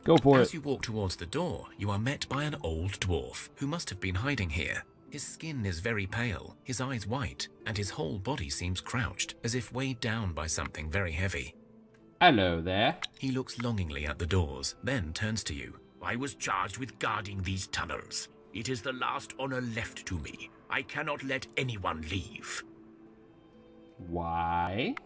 Go for it. As you walk towards the door, you are met by an old dwarf who must have been hiding here. His skin is very pale, his eyes white, and his whole body seems crouched, as if weighed down by something very heavy. Hello there. He looks longingly at the doors, then turns to you. I was charged with guarding these tunnels. It is the last honor left to me. I cannot let anyone leave. Why?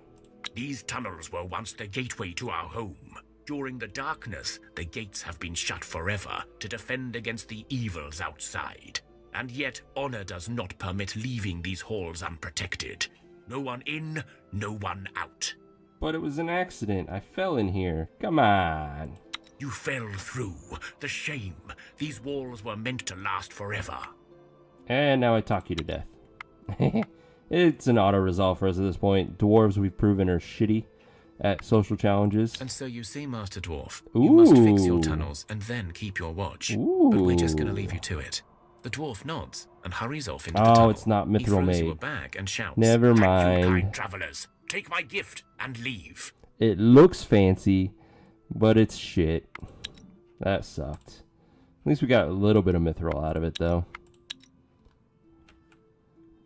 These tunnels were once the gateway to our home. During the darkness, the gates have been shut forever to defend against the evils outside. And yet, honor does not permit leaving these halls unprotected. No one in, no one out. But it was an accident. I fell in here. Come on. You fell through. The shame. These walls were meant to last forever. And now I talk you to death. It's an auto-resolve for us at this point. Dwarves, we've proven, are shitty at social challenges. And so you see, Master Dwarf, Ooh. you must fix your tunnels and then keep your watch. Ooh. But we're just going to leave you to it. The dwarf nods and hurries off into the tunnel. Oh, it's not He mithril throws you a made. bag and shouts. Never Thank you, mind. kind travelers. Take my gift and leave. It looks fancy, but it's shit. That sucked. At least we got a little bit of mithril out of it, though.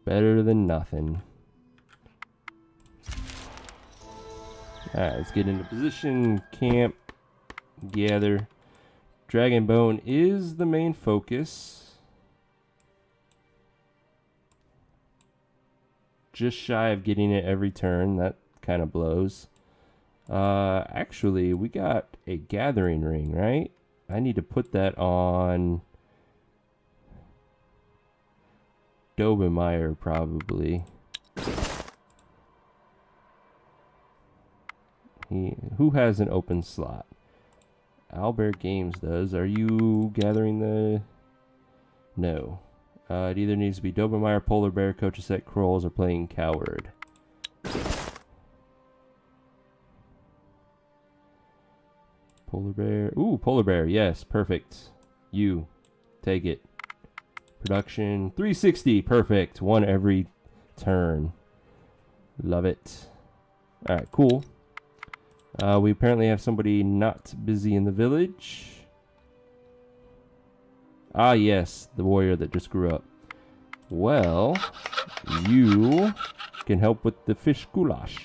Better than nothing. Alright, let's get into position, camp, gather. Dragon Bone is the main focus. Just shy of getting it every turn. That kind of blows. Actually, we got a gathering ring, right? I need to put that on Dobemeyer, probably. Who has an open slot? Albert Games does. Are you gathering the... No. It either needs to be Dobemeyer, Polar Bear, Coachesette, Krolls, or playing Coward. Polar Bear. Ooh, Polar Bear. Yes, perfect. You. Take it. Production 360. Perfect. One every turn. Love it. Alright, cool. We apparently have somebody not busy in the village. Ah, yes. The warrior that just grew up. Well, you can help with the fish goulash.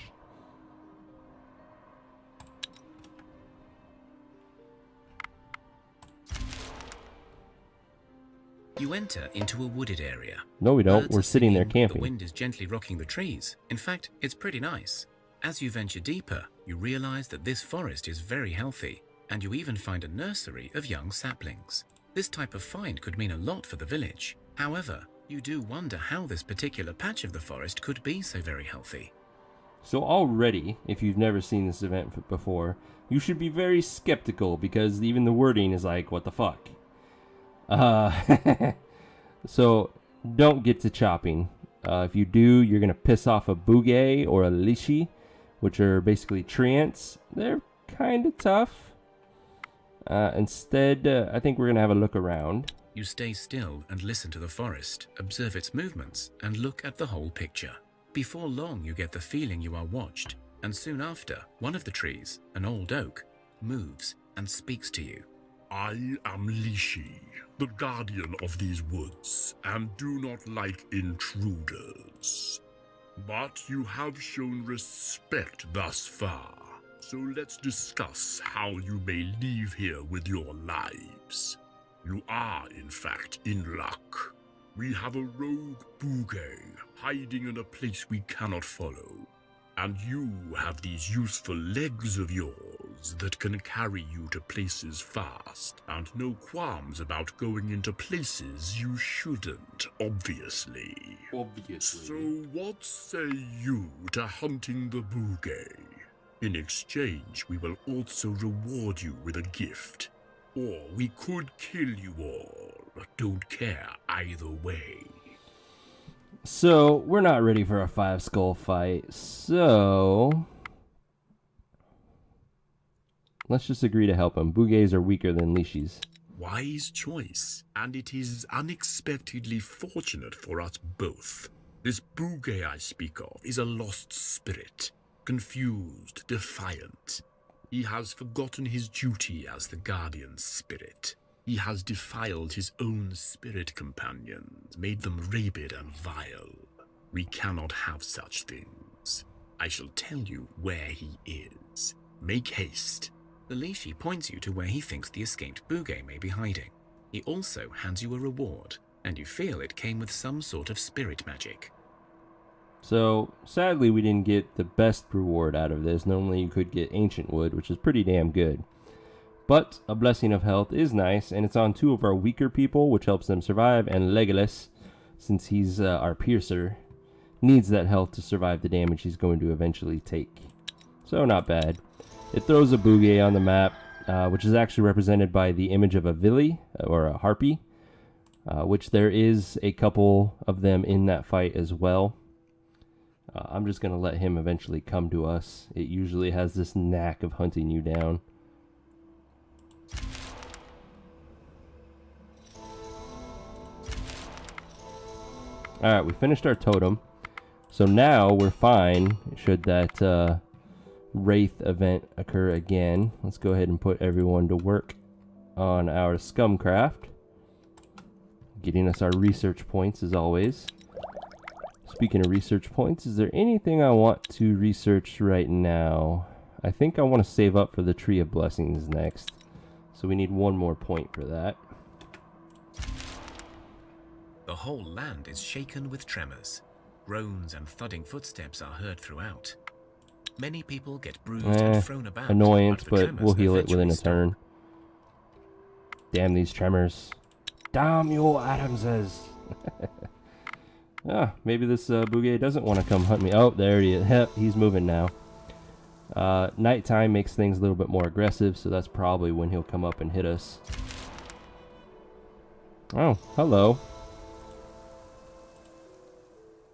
You enter into a wooded area. No, we don't. Birds We're are sitting there singing, camping. The wind is gently rocking the trees. In fact, it's pretty nice. As you venture deeper, you realize that this forest is very healthy, and you even find a nursery of young saplings. This type of find could mean a lot for the village. However, you do wonder how this particular patch of the forest could be so very healthy. So already, if you've never seen this event before, you should be very skeptical because even the wording is like, what the fuck? So don't get to chopping. If you do, you're going to piss off a bugay or a lishi, which are basically tree ants. They're kind of tough. Instead, I think we're going to have a look around. You stay still and listen to the forest, observe its movements, and look at the whole picture. Before long, you get the feeling you are watched, and soon after, one of the trees, an old oak, moves and speaks to you. I am Lishi, the guardian of these woods, and do not like intruders. But you have shown respect thus far, so let's discuss how you may leave here with your lives. You are, in fact, in luck. We have a rogue bouquet hiding in a place we cannot follow. And you have these useful legs of yours that can carry you to places fast, and no qualms about going into places you shouldn't, obviously. So what say you to hunting the bouquet? In exchange, we will also reward you with a gift. Or we could kill you all. Don't care either way. So, we're not ready for a 5-skull fight, so let's just agree to help him. Bouguets are weaker than Lishis. Wise choice, and it is unexpectedly fortunate for us both. This bouquet I speak of is a lost spirit, confused, defiant. He has forgotten his duty as the guardian spirit. He has defiled his own spirit companions, made them rabid and vile. We cannot have such things. I shall tell you where he is. Make haste. The Lishi points you to where he thinks the escaped Bouguet may be hiding. He also hands you a reward, and you feel it came with some sort of spirit magic. So, sadly, we didn't get the best reward out of this. Normally, you could get ancient wood, which is pretty damn good. But a blessing of health is nice, and it's on 2 of our weaker people, which helps them survive, and Legolas, since he's our piercer, needs that health to survive the damage he's going to eventually take. So not bad. It throws a Bouguet on the map, which is actually represented by the image of a Vili, or a Harpy, which there is a couple of them in that fight as well. I'm just going to let him eventually come to us. It usually has this knack of hunting you down. Alright, we finished our totem. So now we're fine should that Wraith event occur again. Let's go ahead and put everyone to work on our Scumcraft. Getting us our research points as always. Speaking of research points, is there anything I want to research right now? I think I want to save up for the Tree of Blessings next. So we need 1 more point for that. The whole land is shaken with tremors. Groans and thudding footsteps are heard throughout. Many people get bruised and thrown about. Annoyance, but the we'll heal it eventually within a stop. turn. Damn these tremors. Damn you, Adamses. Maybe this Bouguet doesn't want to come hunt me. Oh, there he is. Yep, he's moving now. Nighttime makes things a little bit more aggressive, so that's probably when he'll come up and hit us. Oh, hello.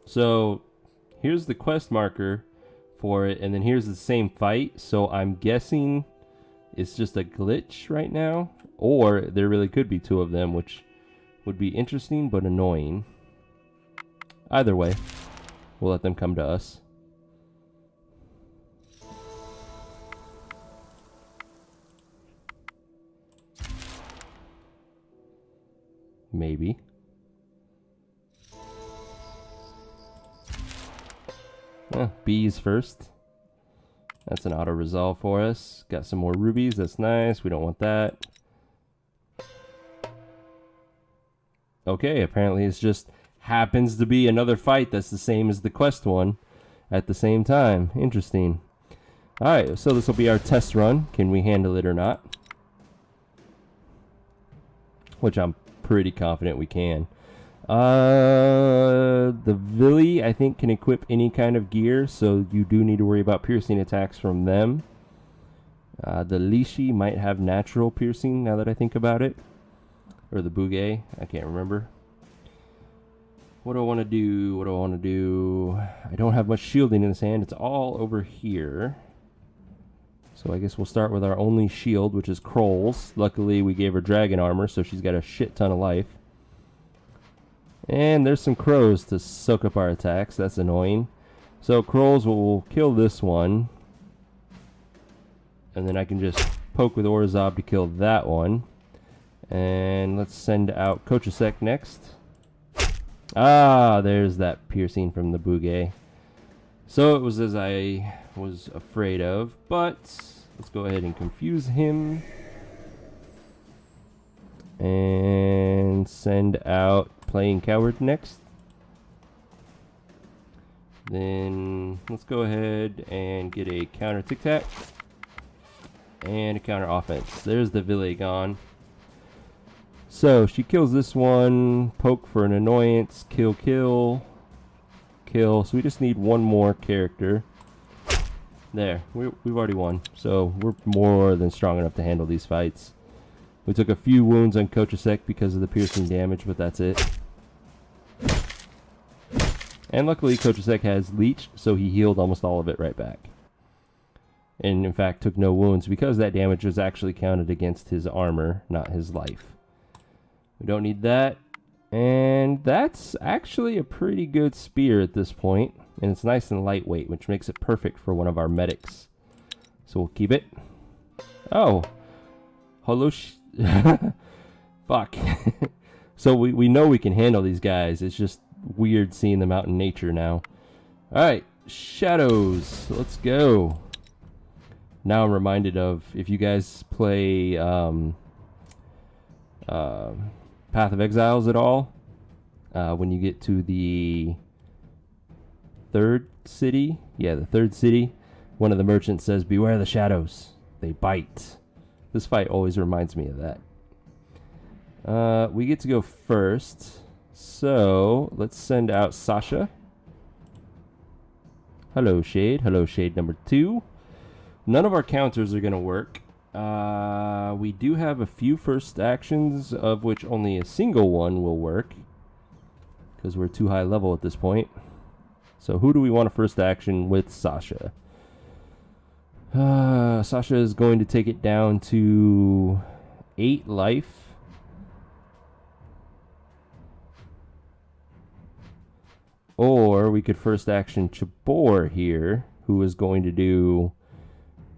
So, here's the quest marker for it, and then here's the same fight, so I'm guessing it's just a glitch right now, or there really could be 2 of them, which would be interesting but annoying. Either way, we'll let them come to us. Maybe. Bees first. That's an auto resolve for us. Got some more rubies. That's nice. We don't want that. Okay, apparently it's just happens to be another fight that's the same as the quest one at the same time. Interesting. Alright, so this will be our test run. Can we handle it or not? Which I'm pretty confident we can. The Vili, I think, can equip any kind of gear, so you do need to worry about piercing attacks from them. The Lishi might have natural piercing, now that I think about it. Or the Bouguet, I can't remember. What do I want to do? What do I want to do? I don't have much shielding in this hand. It's all over here. So I guess we'll start with our only shield, which is Kroll's. Luckily, we gave her dragon armor, so she's got a shit ton of life. And there's some crows to soak up our attacks. That's annoying. So Kroll's will kill this one. And then I can just poke with Orzhov to kill that one. And let's send out Kochasek next. Ah, there's that piercing from the Bugay. So it was as I was afraid of, but let's go ahead and confuse him. And send out Playing Coward next. Then let's go ahead and get a counter tic-tac. And a counter offense. There's the Ville gone. So she kills this one. Poke for an annoyance. Kill, kill. Kill. So we just need one more character. There. We've already won. So we're more than strong enough to handle these fights. We took a few wounds on Kochasek because of the piercing damage, but that's it. And luckily Kochasek has Leech, so he healed almost all of it right back. And in fact took no wounds because that damage was actually counted against his armor, not his life. We don't need that. And that's actually a pretty good spear at this point. And it's nice and lightweight, which makes it perfect for one of our medics. So we'll keep it. Oh. Hello. Fuck. So we know we can handle these guys. It's just weird seeing them out in nature now. Alright. Shadows. Let's go. Now I'm reminded of, if you guys play Path of Exiles at all, when you get to the third city, the third city, one of the merchants says, "Beware the shadows, they bite." This fight always reminds me of that. We get to go first, so let's send out Sasha. Hello, Shade. Hello, Shade number 2. None of our counters are going to work. We do have a few first actions, of which only a single one will work, because we're too high level at this point. So who do we want a first action with Sasha? Sasha is going to take it down to 8 life. Or we could first action Chabor here, who is going to do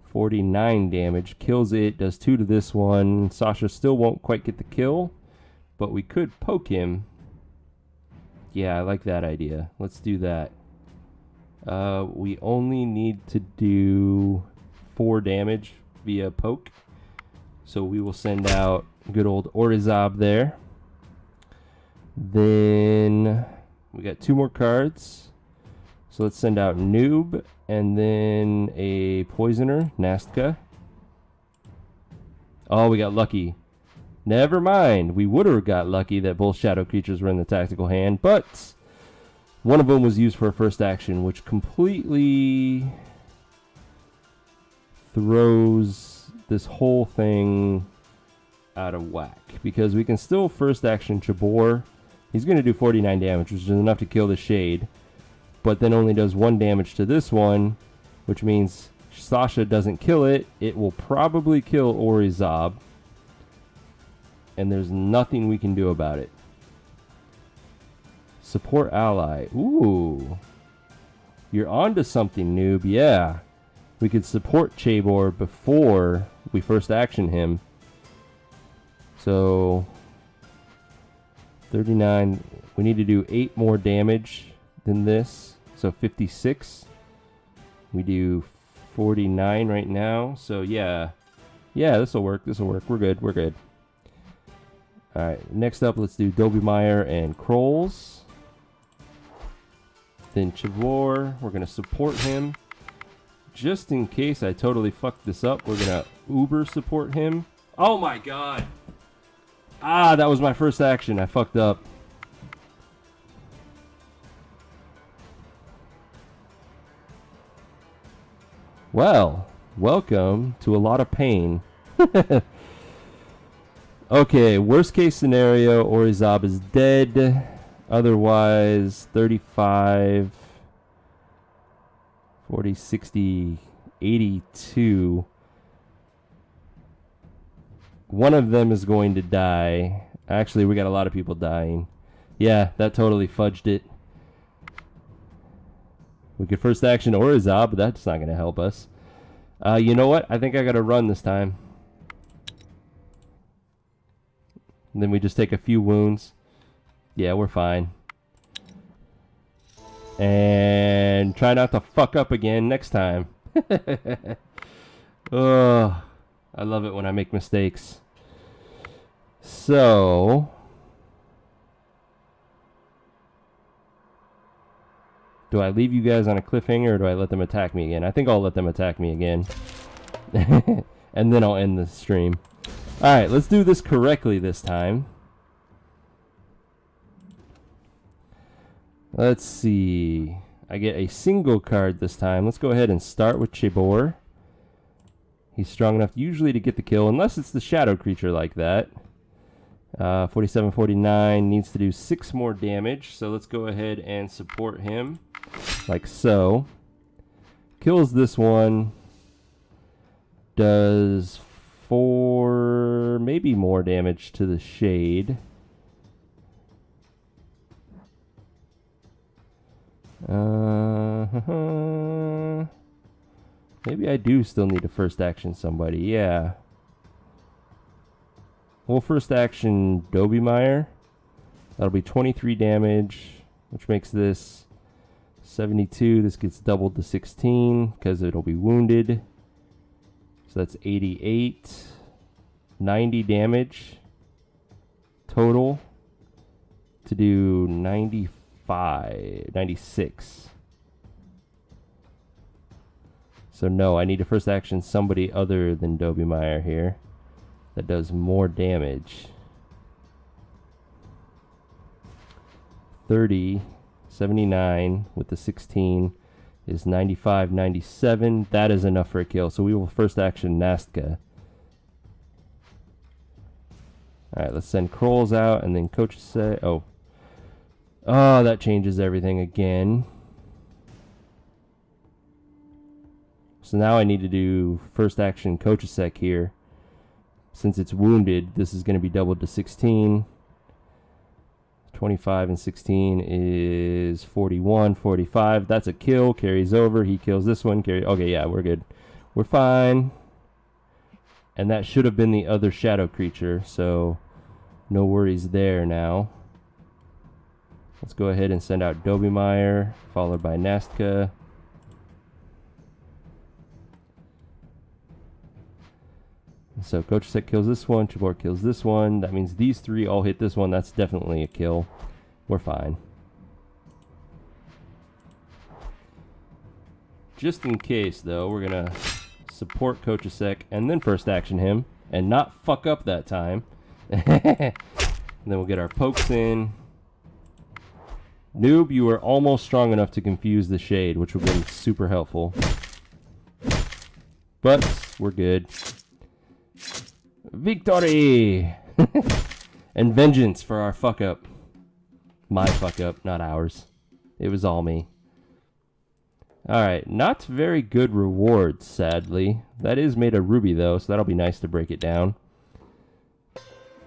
49 damage. Kills it, does 2 to this one. Sasha still won't quite get the kill, but we could poke him. Yeah, I like that idea. Let's do that. We only need to do 4 damage via poke. So we will send out good old Orizab there. Then we got 2 more cards. So let's send out Noob and then a Poisoner, Nastka. Oh, we got lucky. Never mind. We would have got lucky that both shadow creatures were in the tactical hand, but one of them was used for a first action, which completely throws this whole thing out of whack. Because we can still first action Chabor. He's going to do 49 damage, which is enough to kill the Shade, but then only does 1 damage to this one, which means Sasha doesn't kill it. It will probably kill Orizab, and there's nothing we can do about it. Support ally. Ooh. You're onto something, Noob. Yeah. We could support Chabor before we first action him. So 39. We need to do 8 more damage than this. So 56. We do 49 right now. So yeah. Yeah, this will work. This will work. We're good. We're good. Alright, next up, let's do Dobemeyer and Krolls. Then Chabor. We're going to support him. Just in case I totally fucked this up, we're going to Uber support him. Oh my god! Ah, that was my first action. I fucked up. Well, welcome to a lot of pain. Okay, worst case scenario, Orizab is dead. Otherwise, 35, 40, 60, 82. One of them is going to die. Actually, we got a lot of people dying. Yeah, that totally fudged it. We could first action Orizab, but that's not going to help us. You know what? I think I got to run this time. And then we just take a few wounds. Yeah, we're fine. And try not to fuck up again next time. Oh, I love it when I make mistakes. So, do I leave you guys on a cliffhanger or do I let them attack me again? I think I'll let them attack me again. And then I'll end the stream. Alright, let's do this correctly this time. Let's see. I get a single card this time. Let's go ahead and start with Chibor. He's strong enough usually to get the kill, unless it's the shadow creature like that. 47-49 needs to do 6 more damage, so let's go ahead and support him, like so. Kills this one. Does 4, maybe more damage to the shade. Maybe I do still need to first action somebody. Yeah. We'll first action Dobemeyer. That'll be 23 damage, which makes this 72. This gets doubled to 16 because it'll be wounded. So that's 88. 90 damage total to do 96. So no, I need to first action somebody other than Dobemeyer here that does more damage. 30, 79 with the 16 is 95, 97. That is enough for a kill. So we will first action Nastka. Alright, let's send Krolls out and then Coach say, oh, that changes everything again. So now I need to do first action Kochasek here. Since it's wounded, this is going to be doubled to 16. 25 and 16 is 41, 45. That's a kill. Carries over. He kills this one. Okay, yeah, we're good. We're fine. And that should have been the other shadow creature, so no worries there now. Let's go ahead and send out Dobemeyer, followed by Nastka. So Kochasek kills this one, Chibor kills this one. That means these 3 all hit this one. That's definitely a kill. We're fine. Just in case, though, we're going to support Kochasek and then first action him and not fuck up that time. And then we'll get our pokes in. Noob, you are almost strong enough to confuse the shade, which would be super helpful. But we're good. Victory! And vengeance for our fuck up. My fuck up, not ours. It was all me. Alright, not very good rewards, sadly. That is made of ruby, though, so that'll be nice to break it down.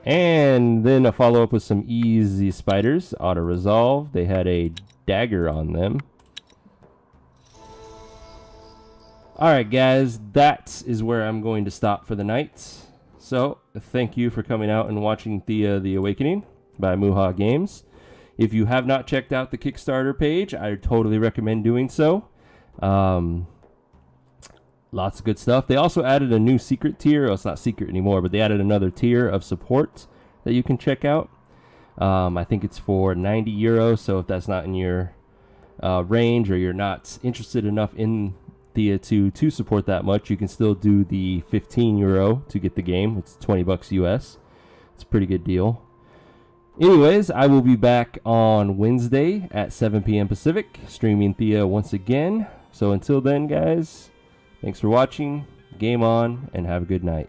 And then a follow-up with some easy spiders. Auto-resolve. They had a dagger on them. Alright, guys, that is where I'm going to stop for the night. So, thank you for coming out and watching Thea the Awakening by Muha Games. If you have not checked out the Kickstarter page, I totally recommend doing so. Lots of good stuff. They also added a new secret tier. Oh, it's not secret anymore, but they added another tier of support that you can check out. I think it's for 90 euros, so if that's not in your range or you're not interested enough in Thea to support that much, you can still do the 15 euro to get the game. It's 20 bucks US. It's a pretty good deal. Anyways, I will be back on Wednesday at 7 p.m. Pacific, streaming Thea once again. So until then, guys, thanks for watching, game on, and have a good night.